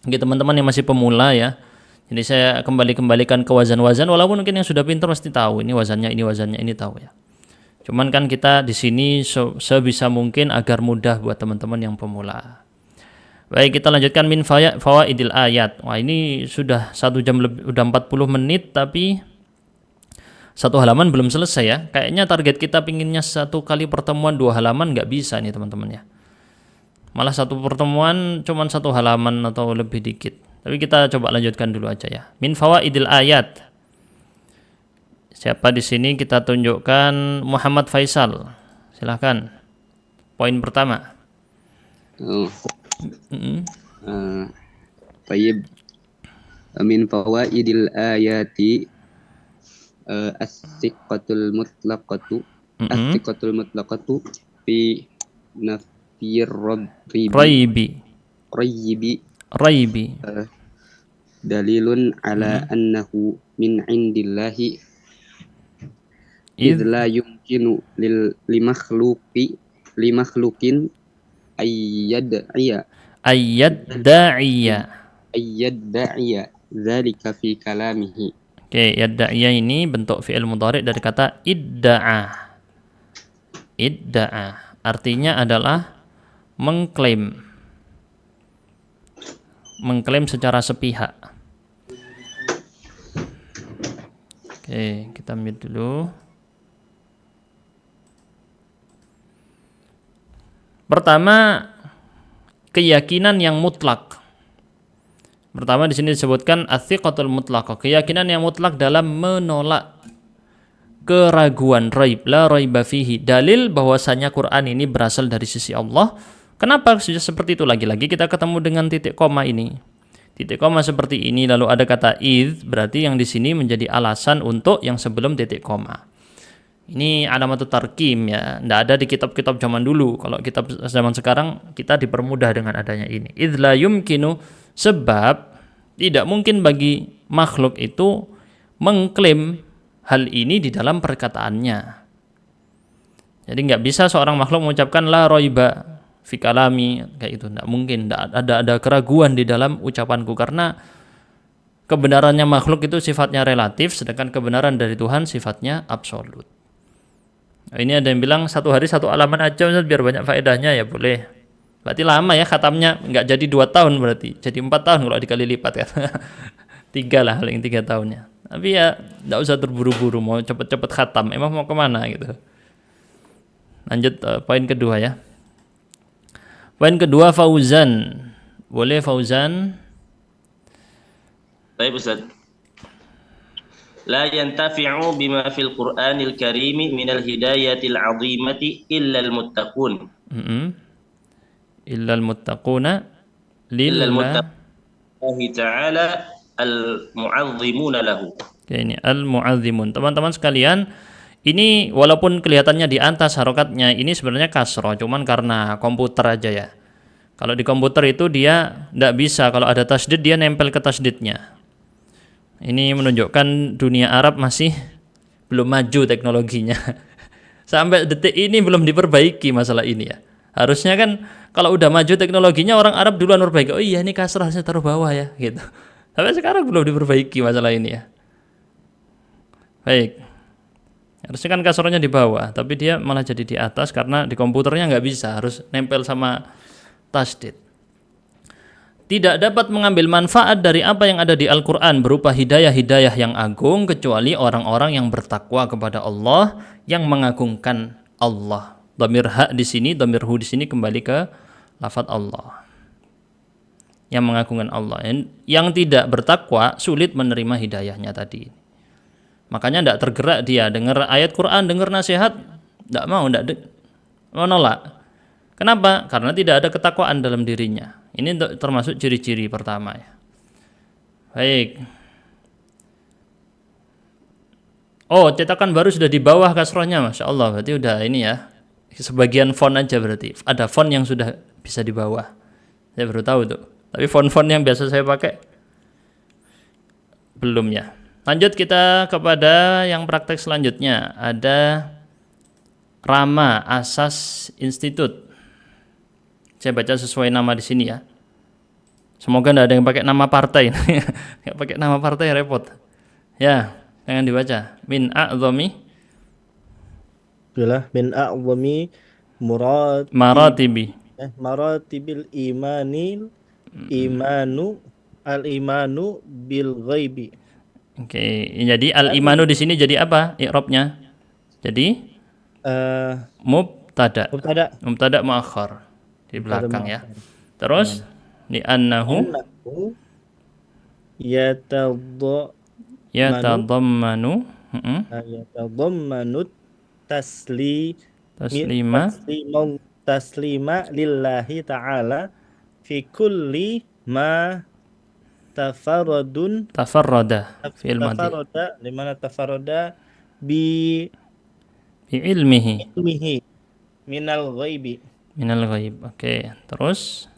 teman-teman yang masih pemula ya. Jadi saya kembalikan ke wazan-wazan, walaupun mungkin yang sudah pintar pasti tahu ini wazannya ini tahu ya. Cuman kan kita di sini sebisa mungkin agar mudah buat teman-teman yang pemula. Baik, kita lanjutkan min fawaidil ayat. Wah, ini sudah 1 jam lebih, udah 40 menit tapi satu halaman belum selesai ya. Kayaknya target kita pinginnya 1 kali pertemuan 2 halaman, nggak bisa nih teman-teman ya. Malah 1 pertemuan cuman 1 halaman atau lebih dikit. Tapi kita coba lanjutkan dulu aja ya. Min fawaidil ayat. Siapa di sini kita tunjukkan Muhammad Faisal. Silahkan. Poin pertama. Tayyib. Min fawaidil ayati as-siqatul mutlaqatu fi nafir raibi dalilun ala annahu min indillahi idh la yumkinu limakhluqin ayyadda'iya dzalika fi kalamihi. Oke, yadda'iya ini bentuk fi'il mudhari dari kata idda'a. Idda'a artinya adalah mengklaim secara sepihak. Oke, kita mute dulu. Pertama, keyakinan yang mutlak. Pertama di sini disebutkan as-siqatul mutlaqah, keyakinan yang mutlak dalam menolak keraguan, raib, la raiba fihi. Dalil bahwasanya Quran ini berasal dari sisi Allah. Kenapa sudah seperti itu? Lagi-lagi kita ketemu dengan titik koma ini. Titik koma seperti ini lalu ada kata idh, berarti yang di sini menjadi alasan untuk yang sebelum titik koma. Ini alamatut tarkim ya, tidak ada di kitab-kitab zaman dulu. Kalau kitab zaman sekarang kita dipermudah dengan adanya ini. Idh la yumkinu, sebab tidak mungkin bagi makhluk itu mengklaim hal ini di dalam perkataannya. Jadi nggak bisa seorang makhluk mengucapkan la raiba fi kalami kayak itu, tidak mungkin. Ada keraguan di dalam ucapanku, karena kebenarannya makhluk itu sifatnya relatif, sedangkan kebenaran dari Tuhan sifatnya absolut. Nah, ini ada yang bilang 1 hari 1 halaman aja biar banyak faedahnya, ya boleh. Berarti lama ya khatamnya, nggak jadi 2 tahun berarti, jadi 4 tahun kalau dikali lipat kan. 3 lah, paling 3 tahunnya. Tapi ya nggak usah terburu-buru mau cepet-cepet khatam. Emang mau kemana gitu. Lanjut poin kedua ya. Poin kedua Fauzan. Boleh Fauzan? Baik Ustaz. La yantafi'u bima fil Qur'anil Karim minal hidayatil 'azimati illa al-muttaqun. Illa al-muttaquna lillahi ta'ala al-mu'azzimuna lahu. Oke, ini al-mu'azzimun. Teman-teman sekalian, ini walaupun kelihatannya di atas harokatnya ini sebenarnya kasroh, cuman karena komputer aja ya. Kalau di komputer itu dia tidak bisa, kalau ada tasdid dia nempel ke tasdidnya. Ini menunjukkan dunia Arab masih belum maju teknologinya. Sampai detik ini belum diperbaiki masalah ini ya. Harusnya kan kalau udah maju teknologinya orang Arab duluan perbaiki. Oh iya ini kasrah saya taruh bawah ya gitu. Sampai sekarang belum diperbaiki masalah ini ya. Baik. Harusnya kan kasrahnya di bawah, tapi dia malah jadi di atas karena di komputernya nggak bisa, harus nempel sama tasdid. Tidak dapat mengambil manfaat dari apa yang ada di Al-Quran berupa hidayah-hidayah yang agung kecuali orang-orang yang bertakwa kepada Allah, yang mengagungkan Allah. Dhamir ha di sini, dhamir hu di sini kembali ke lafaz Allah. Yang mengagungkan Allah. Yang tidak bertakwa sulit menerima hidayahnya tadi. Makanya tidak tergerak dia dengar ayat Quran, dengar nasihat, tidak mau, tidak menolak. Kenapa? Karena tidak ada ketakwaan dalam dirinya. Ini termasuk ciri-ciri pertama ya. Baik. Oh, cetakan baru sudah di bawah kasrohnya, Masya Allah. Berarti udah ini ya. Sebagian font aja berarti. Ada font yang sudah bisa di bawah. Saya baru tahu tuh. Tapi font-font yang biasa saya pakai belum ya. Lanjut kita kepada yang praktek selanjutnya. Ada Rama Asas Institute. Saya baca sesuai nama di sini ya. Semoga tidak ada yang pakai nama partai. Nggak pakai nama partai repot. Ya, jangan dibaca. Min a'zami. Itulah min a'zami maratibi. Maratibil imanu al-imanu bil ghaibi. Oke, jadi al-imanu di sini jadi apa i'rabnya? Jadi mubtada muakhar di belakang ya. Terus li annahu yatadammanu taslima lillahi ta'ala fi kulli ma tafarrada fi'il madhi limana tafarrada bi ilmihi minal ghaib. Oke, terus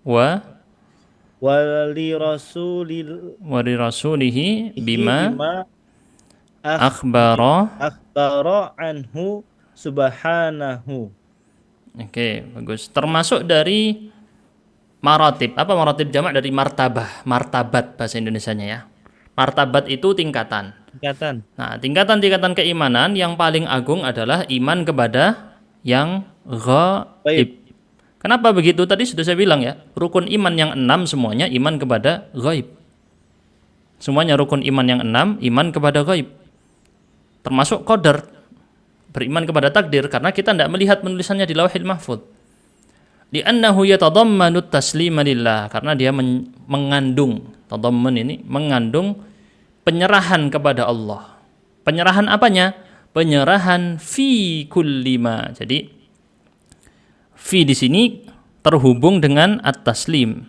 wa li rasulihi bima akhbara anhu subhanahu. Oke, bagus. Termasuk dari maratib. Apa maratib jamak dari martabah? Martabat bahasa Indonesianya ya. Martabat itu tingkatan. Nah, tingkatan-tingkatan keimanan yang paling agung adalah iman kepada yang ghaib. Kenapa begitu? Tadi sudah saya bilang ya, rukun iman yang 6 semuanya iman kepada ghaib. Semuanya rukun iman yang 6 iman kepada ghaib. Termasuk qadar, beriman kepada takdir, karena kita tidak melihat penulisannya di Lauhil Mahfuz. Li'annahu yatadammanu taslima lillah, karena dia mengandung, tadamman ini mengandung penyerahan kepada Allah. Penyerahan apanya? Penyerahan fi kulli ma. Jadi fi di sini terhubung dengan at-taslim.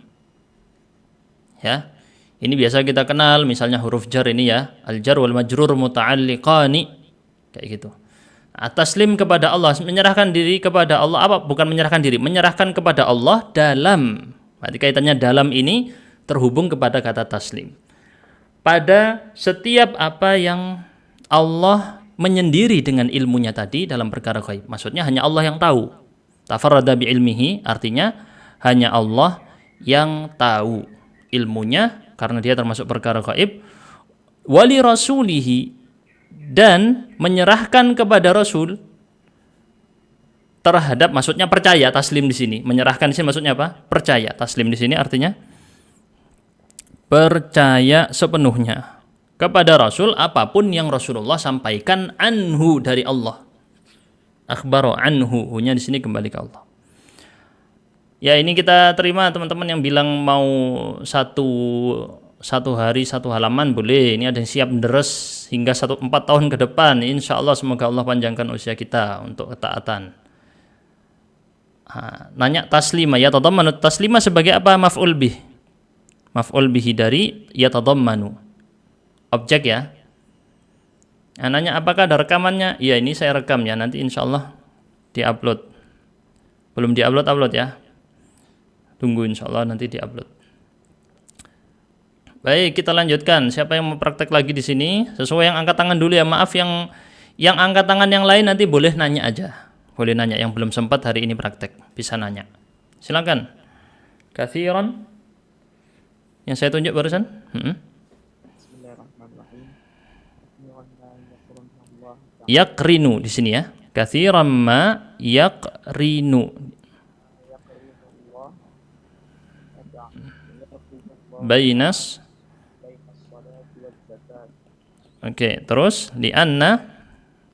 Ya. Ini biasa kita kenal, misalnya huruf jar ini ya, al-jar wal majrur muta'alliqani, kayak gitu. At-taslim kepada Allah, menyerahkan diri kepada Allah, apa? Bukan menyerahkan diri, menyerahkan kepada Allah dalam. Berarti kaitannya dalam ini terhubung kepada kata taslim. Pada setiap apa yang Allah menyendiri dengan ilmunya tadi dalam perkara ghaib. Maksudnya hanya Allah yang tahu. Tafarrada bi ilmihi artinya hanya Allah yang tahu ilmunya karena dia termasuk perkara gaib. Wali rasulihi, dan menyerahkan kepada Rasul terhadap, maksudnya percaya, taslim di sini. Menyerahkan di sini maksudnya apa? Percaya. Taslim di sini artinya percaya sepenuhnya kepada Rasul apapun yang Rasulullah sampaikan anhu dari Allah. Akhbaro anhu, nya di sini kembali ke Allah. Ya, ini kita terima teman-teman yang bilang mau satu hari satu halaman boleh. Ini ada yang siap deres hingga 4 tahun ke depan. Insya Allah semoga Allah panjangkan usia kita untuk ketaatan. Nanya taslima, ya tadammanu taslima sebagai apa? Maf'ul bih. Maf'ul bihi dari ya tadammanu. Objek ya. Nanya apakah ada rekamannya? Ya, ini saya rekam ya. Nanti insya Allah diupload. Belum diupload ya. Tunggu insya Allah nanti diupload. Baik, kita lanjutkan. Siapa yang mau praktek lagi di sini? Sesuai yang angkat tangan dulu ya. Maaf Yang angkat tangan yang lain nanti boleh nanya aja. Boleh nanya, yang belum sempat hari ini praktek bisa nanya. Silakan. Katsiran. Yang saya tunjuk barusan? Yaqrinu di sini ya. Katsiran ma yaqrinu. Bainas. Oke, terus di anna.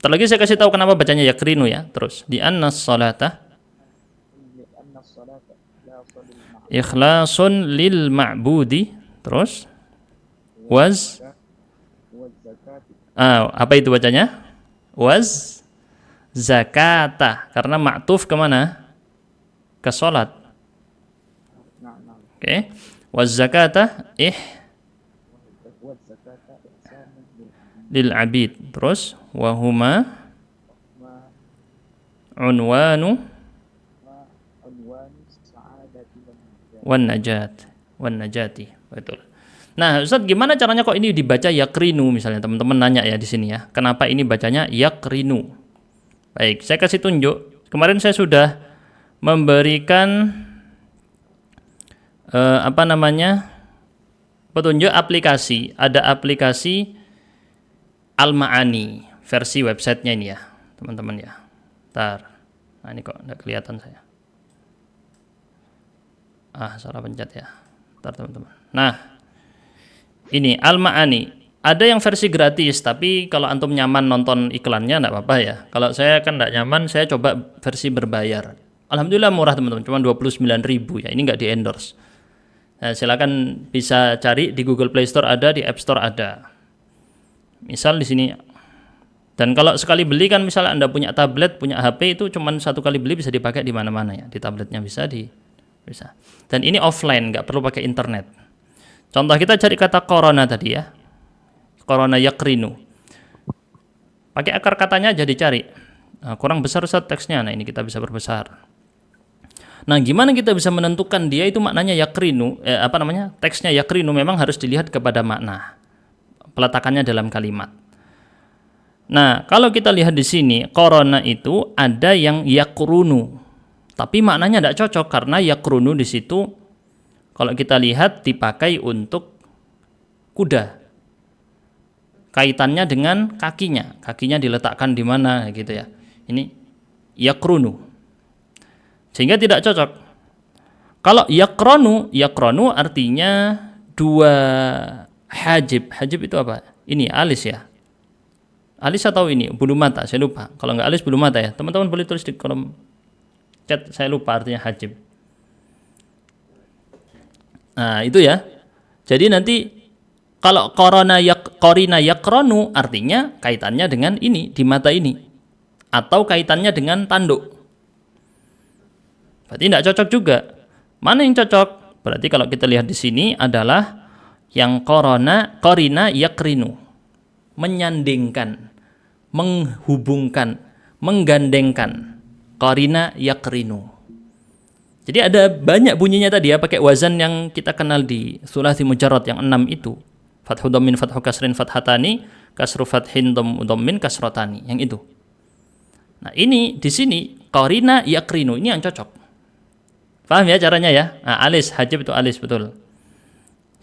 Terlagi saya kasih tahu kenapa bacanya yaqrinu ya. Terus di anna salata ikhlasun lil ma'budi. Terus apa itu bacanya? Was zakata, karena ma'tuf kemana? Ke salat. Oke. Was zakata lil abid. Terus wahuma unwanu wan najati. Betul. Nah, Ustaz, gimana caranya kok ini dibaca yaqrinu misalnya? Teman-teman nanya ya di sini ya. Kenapa ini bacanya yaqrinu? Baik, saya kasih tunjuk. Kemarin saya sudah memberikan petunjuk aplikasi. Ada aplikasi Al-Ma'ani, versi websitenya ini ya, teman-teman ya. Ntar. Nah, ini kok enggak kelihatan saya. Salah pencet ya. Ntar teman-teman. Nah, ini Al-Ma'ani. Ada yang versi gratis, tapi kalau antum nyaman nonton iklannya enggak apa-apa ya. Kalau saya kan enggak nyaman, saya coba versi berbayar. Alhamdulillah murah teman-teman, cuma 29.000 ya. Ini enggak di-endorse. Nah, silakan bisa cari di Google Play Store ada, di App Store ada. Misal di sini. Dan kalau sekali beli kan misalnya Anda punya tablet, punya HP, itu cuma satu kali beli bisa dipakai di mana-mana ya. Di tabletnya bisa. Dan ini offline, nggak perlu pakai internet. Contoh kita cari kata corona tadi ya. Corona yaqrinu. Pakai akar katanya aja dicari. Nah, kurang besar Ustaz teksnya. Nah, ini kita bisa perbesar. Nah, gimana kita bisa menentukan dia itu maknanya yaqrinu? Teksnya yaqrinu memang harus dilihat kepada makna. Peletakannya dalam kalimat. Nah, kalau kita lihat di sini, corona itu ada yang yaqrunu. Tapi maknanya tidak cocok karena yaqrunu di situ kalau kita lihat dipakai untuk kuda. Kaitannya dengan kakinya. Kakinya diletakkan di mana gitu ya. Ini yaqrunu. Sehingga tidak cocok. Kalau yaqranu artinya dua hajib. Hajib itu apa? Ini alis ya. Alis atau ini bulu mata, saya lupa. Kalau nggak alis bulu mata ya. Teman-teman boleh tulis di kolom chat, saya lupa artinya hajib. Nah, itu ya. Jadi nanti kalau korina yaqranu artinya kaitannya dengan ini di mata ini atau kaitannya dengan tanduk. Berarti tidak cocok juga. Mana yang cocok? Berarti kalau kita lihat di sini adalah yang korina yaqrinu, menyandingkan, menghubungkan, menggandengkan. Korina yaqrinu. Jadi ada banyak bunyinya tadi ya, pakai wazan yang kita kenal di sulasi mujarrad yang 6 itu. Fathu dhammin, fathu kasrin, fathatani, kasru fathin dhammin, kasrotani, yang itu. Nah, ini di sini korina yaqrinu, ini yang cocok. Paham ya caranya ya? Nah, alis, hajib itu alis, betul.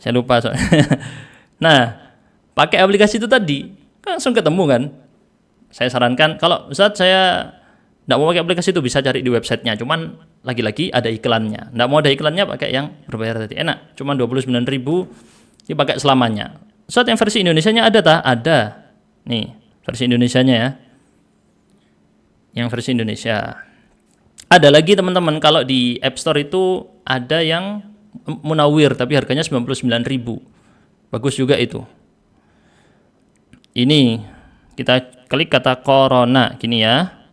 Saya lupa soalnya. Nah, pakai aplikasi itu tadi langsung ketemu kan. Saya sarankan kalau Ustaz saya tidak mau pakai aplikasi itu bisa cari di websitenya. Cuman lagi-lagi ada iklannya. Tidak mau ada iklannya pakai yang berbayar tadi. Enak. Cuman 29.000 dipakai selamanya. Ustaz yang versi Indonesianya ada tak? Ada. Nih versi Indonesianya ya. Yang versi Indonesia. Ada lagi teman-teman kalau di App Store itu ada yang Munawir tapi harganya 99.000. Bagus juga itu. Ini kita klik kata corona gini ya.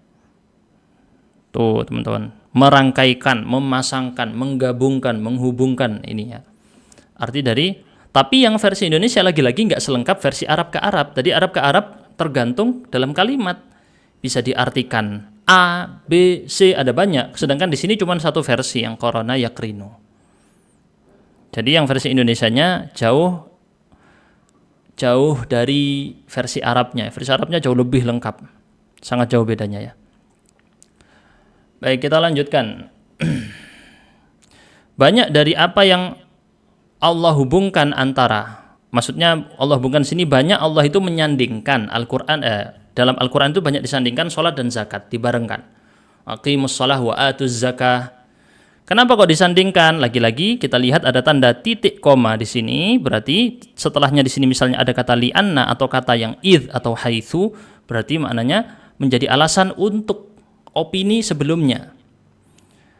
Tuh teman-teman, merangkaikan, memasangkan, menggabungkan, menghubungkan ini ya. Arti dari, tapi yang versi Indonesia lagi-lagi nggak selengkap versi Arab ke Arab. Tadi Arab ke Arab tergantung dalam kalimat. Bisa diartikan A, B, C, ada banyak. Sedangkan di sini cuma satu versi yang corona yaqrinu. Jadi yang versi Indonesianya jauh dari versi Arabnya. Versi Arabnya jauh lebih lengkap. Sangat jauh bedanya ya. Baik, kita lanjutkan. Banyak dari apa yang Allah hubungkan antara, maksudnya Allah hubungkan sini banyak Allah itu menyandingkan Al-Quran, dalam Al-Quran itu banyak disandingkan sholat dan zakat, dibarengkan. Aqimus shalah wa atuz zakah. Kenapa kok disandingkan? Lagi-lagi kita lihat ada tanda titik koma di sini, berarti setelahnya di sini misalnya ada kata li'anna atau kata yang idh atau haitsu, berarti maknanya menjadi alasan untuk opini sebelumnya.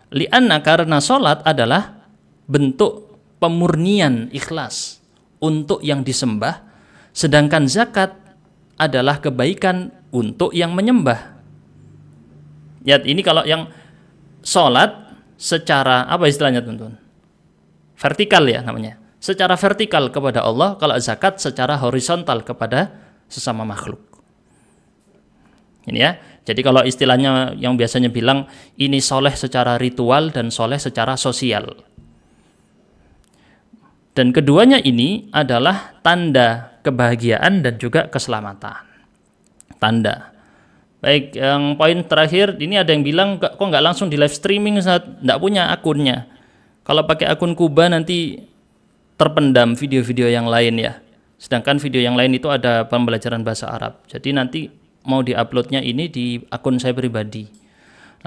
Li'anna karena sholat adalah bentuk pemurnian ikhlas untuk yang disembah, sedangkan zakat adalah kebaikan untuk yang menyembah. Ya, ini kalau yang sholat secara apa istilahnya teman-teman? Vertikal ya namanya. Secara vertikal kepada Allah, kalau zakat secara horizontal kepada sesama makhluk. Ini ya. Jadi kalau istilahnya yang biasanya bilang ini soleh secara ritual dan soleh secara sosial. Dan keduanya ini adalah tanda kebahagiaan dan juga keselamatan. Tanda. Baik, yang poin terakhir, ini ada yang bilang kok nggak langsung di live streaming saat nggak punya akunnya. Kalau pakai akun Kuba nanti terpendam video-video yang lain ya. Sedangkan video yang lain itu ada pembelajaran bahasa Arab. Jadi nanti mau diuploadnya ini di akun saya pribadi.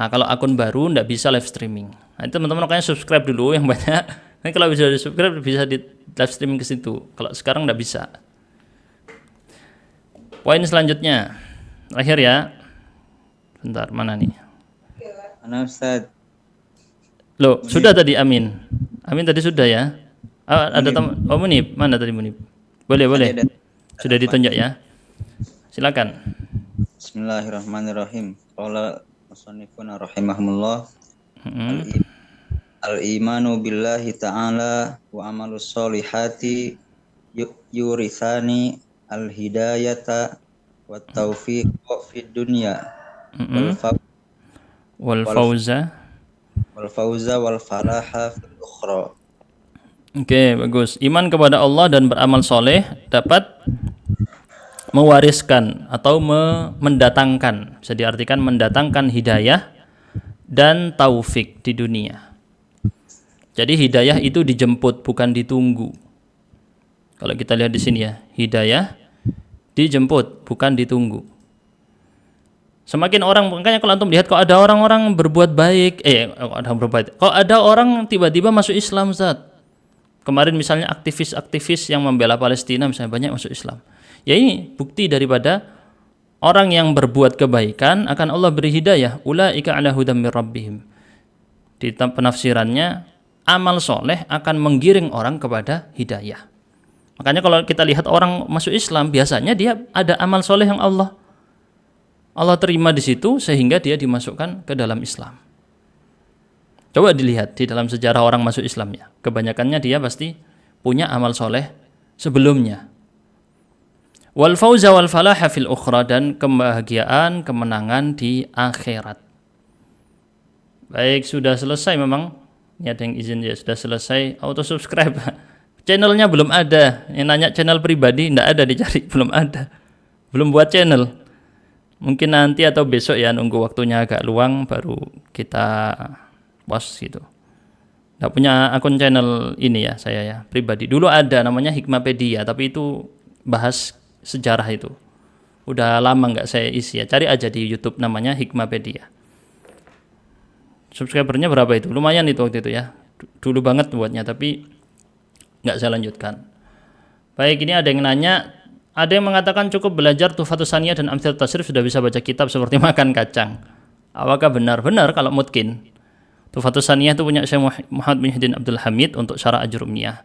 Nah, kalau akun baru nggak bisa live streaming. Nah, itu teman-teman makanya subscribe dulu yang banyak. Nah, kalau bisa di subscribe bisa di live streaming ke situ. Kalau sekarang nggak bisa. Poin selanjutnya, terakhir ya. Bentar, mana nih? Mana Ustaz? Loh, sudah tadi Amin. Amin tadi sudah ya. Ada teman. Oh Munib, mana tadi Munib? Boleh. Sudah ditunjuk ya. Silakan. Bismillahirrahmanirrahim. Qala musannifuna rahimahumullah. Al-imanu billahi ta'ala wa amalus solihati yurithani al-hidayata wa taufiq fid dunya wal fauza wal falaha fil ukhra. Oke, bagus. Iman kepada Allah dan beramal soleh dapat mewariskan atau mendatangkan, bisa diartikan mendatangkan hidayah dan taufik di dunia. Jadi hidayah itu dijemput, bukan ditunggu. Kalau kita lihat di sini ya, hidayah dijemput, bukan ditunggu. Semakin orang, makanya kalau antum lihat kok ada orang-orang berbuat baik, kok ada orang tiba-tiba masuk Islam, Ustaz. Kemarin misalnya aktivis-aktivis yang membela Palestina misalnya banyak masuk Islam. Ya ini bukti daripada orang yang berbuat kebaikan akan Allah beri hidayah. Ulaika ala hudam mir rabbihim. Di penafsirannya, amal soleh akan menggiring orang kepada hidayah. Makanya kalau kita lihat orang masuk Islam, biasanya dia ada amal soleh yang Allah terima di situ sehingga dia dimasukkan ke dalam Islam. Coba dilihat di dalam sejarah orang masuk Islam ya. Kebanyakannya dia pasti punya amal soleh sebelumnya. Wal fauza wal falaha fil ukhra, dan kebahagiaan, kemenangan di akhirat. Baik, sudah selesai memang. Ini ada yang izin ya, sudah selesai. Auto subscribe. Channelnya belum ada. Yang nanya channel pribadi enggak ada, dicari belum ada. Belum buat channel. Mungkin nanti atau besok ya, nunggu waktunya agak luang baru kita post gitu. Enggak punya akun channel ini ya saya ya, pribadi. Dulu ada namanya Hikmapedia, tapi itu bahas sejarah itu. Udah lama enggak saya isi ya. Cari aja di YouTube namanya Hikmapedia. Subscribernya berapa itu? Lumayan itu waktu itu ya. Dulu banget buatnya, tapi nggak saya lanjutkan. Baik, ini ada yang nanya, ada yang mengatakan cukup belajar Tuhfatus Saniyah dan Amthil Tasrif sudah bisa baca kitab seperti makan kacang. Apakah benar? Benar kalau mungkin. Tuhfatus Saniyah itu punya Syekh Muhammad bin Hidin Abdul Hamid untuk Syarah Ajrumiyah.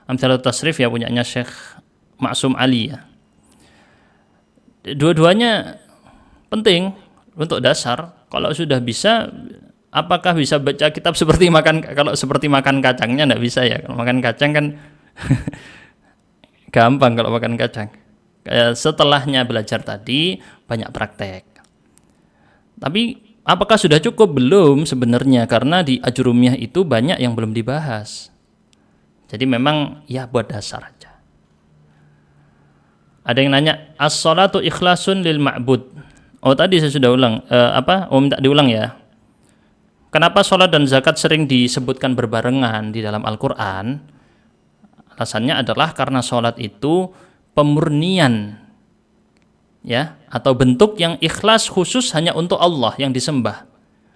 Amthil Tasrif ya punyanya Syekh Ma'sum Ali ya. Dua-duanya penting untuk dasar. Kalau sudah bisa, apakah bisa baca kitab seperti makan, kalau seperti makan kacangnya enggak bisa ya. Kalau makan kacang kan gampang kalau makan kacang. Kayak setelahnya belajar tadi banyak praktek. Tapi apakah sudah cukup? Belum sebenarnya, karena di Ajrumiyah itu banyak yang belum dibahas. Jadi memang ya buat dasar aja. Ada yang nanya, as-salatu ikhlasun lil ma'bud Oh tadi saya sudah ulang. Minta diulang ya. Kenapa sholat dan zakat sering disebutkan berbarengan di dalam Al-Quran? Alasannya adalah karena sholat itu pemurnian, ya, atau bentuk yang ikhlas khusus hanya untuk Allah yang disembah.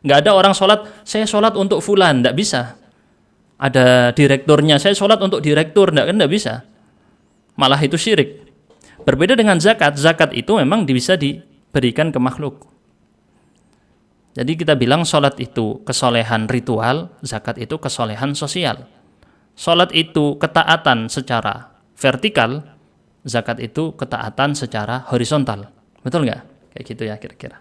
Nggak ada orang sholat, saya sholat untuk fulan, nggak bisa. Ada direkturnya, saya sholat untuk direktur, nggak bisa. Malah itu syirik. Berbeda dengan zakat, zakat itu memang bisa diberikan ke makhluk. Jadi kita bilang sholat itu kesolehan ritual, zakat itu kesolehan sosial. Sholat itu ketaatan secara vertikal, zakat itu ketaatan secara horizontal. Betul nggak? Kayak gitu ya kira-kira.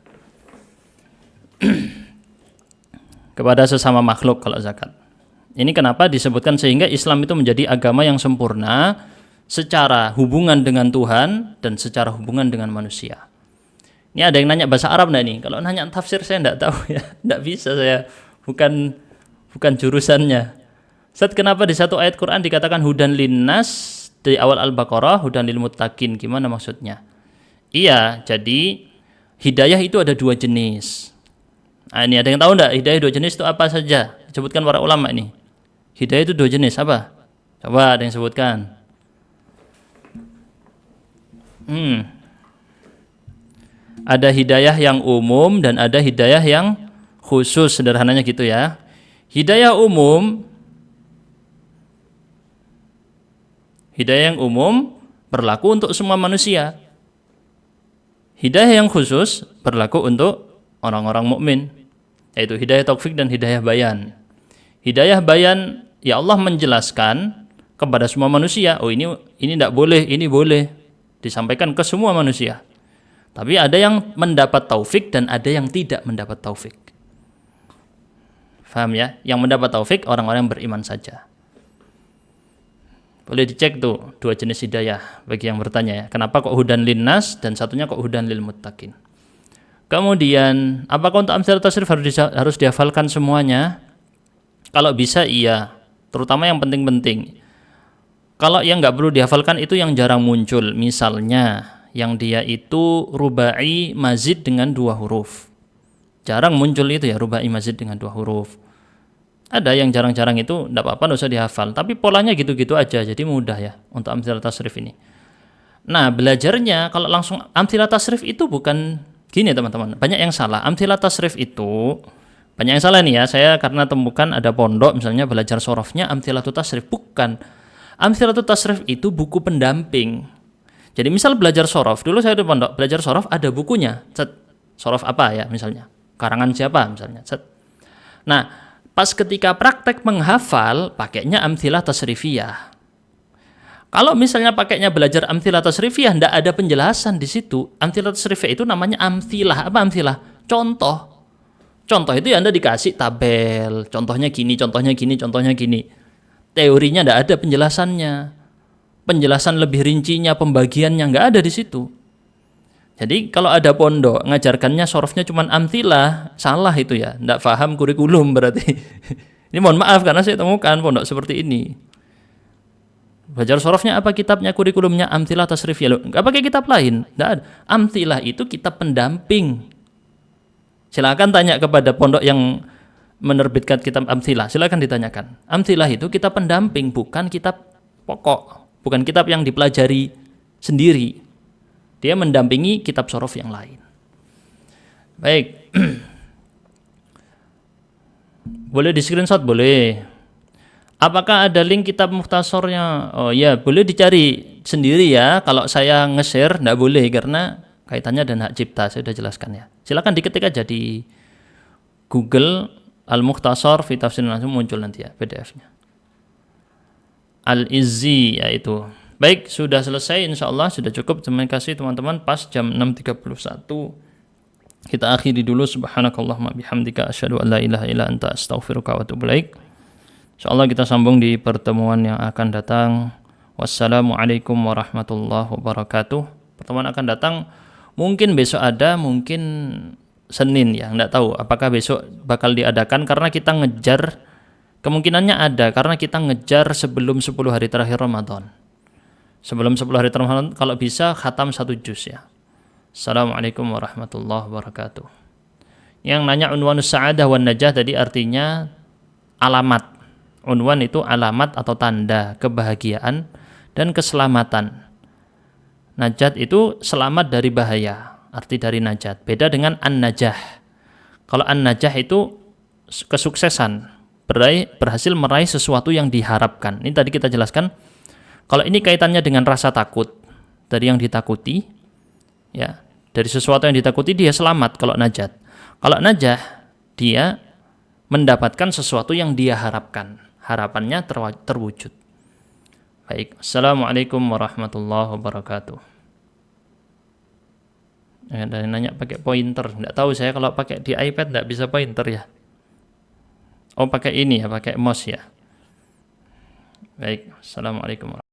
Kepada sesama makhluk kalau zakat. Ini kenapa disebutkan sehingga Islam itu menjadi agama yang sempurna secara hubungan dengan Tuhan dan secara hubungan dengan manusia. Ini ada yang nanya bahasa Arab enggak nih? Kalau nanya tafsir saya enggak tahu ya. Enggak bisa saya. Bukan jurusannya. Ustaz, kenapa di satu ayat Quran dikatakan hudan linnas, di awal Al-Baqarah hudan lil muttaqin? Gimana maksudnya? Iya, jadi hidayah itu ada dua jenis. Nah, ini ada yang tahu enggak hidayah dua jenis itu apa saja? Sebutkan para ulama ini. Hidayah itu dua jenis apa? Coba ada yang sebutkan. Ada hidayah yang umum dan ada hidayah yang khusus, sederhananya gitu ya. Hidayah yang umum berlaku untuk semua manusia. Hidayah yang khusus berlaku untuk orang-orang mukmin, yaitu hidayah taufik dan hidayah bayan. Hidayah bayan, ya Allah menjelaskan kepada semua manusia, oh ini tidak boleh, ini boleh, disampaikan ke semua manusia. Tapi ada yang mendapat taufik dan ada yang tidak mendapat taufik. Faham ya? Yang mendapat taufik orang-orang yang beriman saja. Boleh dicek tuh dua jenis hidayah bagi yang bertanya ya. Kenapa kok hudan linnas dan satunya kok hudan lil muttaqin? Kemudian, apakah untuk amthil tasrif harus dihafalkan semuanya? Kalau bisa iya, terutama yang penting-penting. Kalau yang nggak perlu dihafalkan itu yang jarang muncul, misalnya yang dia itu rubai mazid dengan dua huruf. Jarang muncul itu ya, rubai mazid dengan dua huruf. Ada yang jarang-jarang itu enggak apa-apa, enggak usah dihafal, tapi polanya gitu-gitu aja, jadi mudah ya untuk amthilah tasrif ini. Nah, belajarnya kalau langsung amthilah tasrif itu bukan gini teman-teman. Banyak yang salah. Amthilah tasrif itu banyak yang salah nih ya. Saya karena temukan ada pondok misalnya belajar sorofnya amthilah tasrif, bukan. Amthilah tasrif itu buku pendamping. Jadi misal belajar sorof, dulu saya di pondok belajar sorof ada bukunya. Sorof apa ya misalnya? Karangan siapa misalnya? Nah, pas ketika praktek menghafal pakainya amthilah tasrifiyah. Kalau misalnya pakainya belajar amthilah tasrifiyah, tidak ada penjelasan di situ. Amthilah tasrifiyah itu namanya amthilah. Apa amthilah? Contoh. Contoh itu ya Anda dikasih tabel. Contohnya gini, contohnya gini, contohnya gini. Teorinya tidak ada penjelasannya. Penjelasan lebih rincinya, pembagiannya nggak ada di situ. Jadi kalau ada pondok ngajarkannya sorofnya cuma amthilah, salah itu ya, nggak paham kurikulum berarti. Ini mohon maaf karena saya temukan pondok seperti ini. Belajar sorofnya apa kitabnya, kurikulumnya amthilah tasrifiyah, nggak pakai kitab lain, nggak ada. Amthilah itu kitab pendamping. Silakan tanya kepada pondok yang menerbitkan kitab amthilah, silakan ditanyakan. Amthilah itu kitab pendamping, bukan kitab pokok. Bukan kitab yang dipelajari sendiri. Dia mendampingi kitab sorof yang lain. Baik. Boleh di screenshot? Boleh. Apakah ada link kitab mukhtasornya? Oh ya, boleh dicari sendiri ya. Kalau saya nge-share, enggak boleh karena kaitannya dengan hak cipta. Saya sudah jelaskan ya. Silakan diketik aja di Google Al-Mukhtasar fi Tafsir, langsung muncul nanti ya PDF-nya. Al-Izzi yaitu. Baik, sudah selesai insyaallah, sudah cukup. Terima kasih teman-teman, pas jam 6.31. Kita akhiri dulu. Subhanakallahumma bihamdika asyhadu an la ilaha illa anta astaghfiruka wa atubu ilaik. Insyaallah kita sambung di pertemuan yang akan datang. Wassalamualaikum warahmatullahi wabarakatuh. Pertemuan akan datang mungkin besok ada, mungkin Senin ya, enggak tahu apakah besok bakal diadakan karena kita ngejar. Kemungkinannya ada karena kita ngejar sebelum 10 hari terakhir Ramadan. Sebelum 10 hari terakhir Ramadan kalau bisa khatam 1 juz ya. Assalamualaikum warahmatullahi wabarakatuh. Yang nanya unwanus sa'adah wan najah tadi artinya alamat. Unwan itu alamat atau tanda kebahagiaan dan keselamatan. Najat itu selamat dari bahaya, arti dari najat. Beda dengan an-najah. Kalau an-najah itu kesuksesan, berhasil meraih sesuatu yang diharapkan. Ini tadi kita jelaskan. Kalau ini kaitannya dengan rasa takut, dari yang ditakuti, ya, dari sesuatu yang ditakuti dia selamat kalau najat. Kalau najah, dia mendapatkan sesuatu yang dia harapkan. Harapannya terwujud. Baik, Assalamualaikum warahmatullahi wabarakatuh. Ada yang nanya pakai pointer. Nggak tahu saya kalau pakai di iPad nggak bisa pointer ya. Oh, pakai ini ya, pakai mouse ya. Baik, Assalamualaikum warahmatullahi wabarakatuh.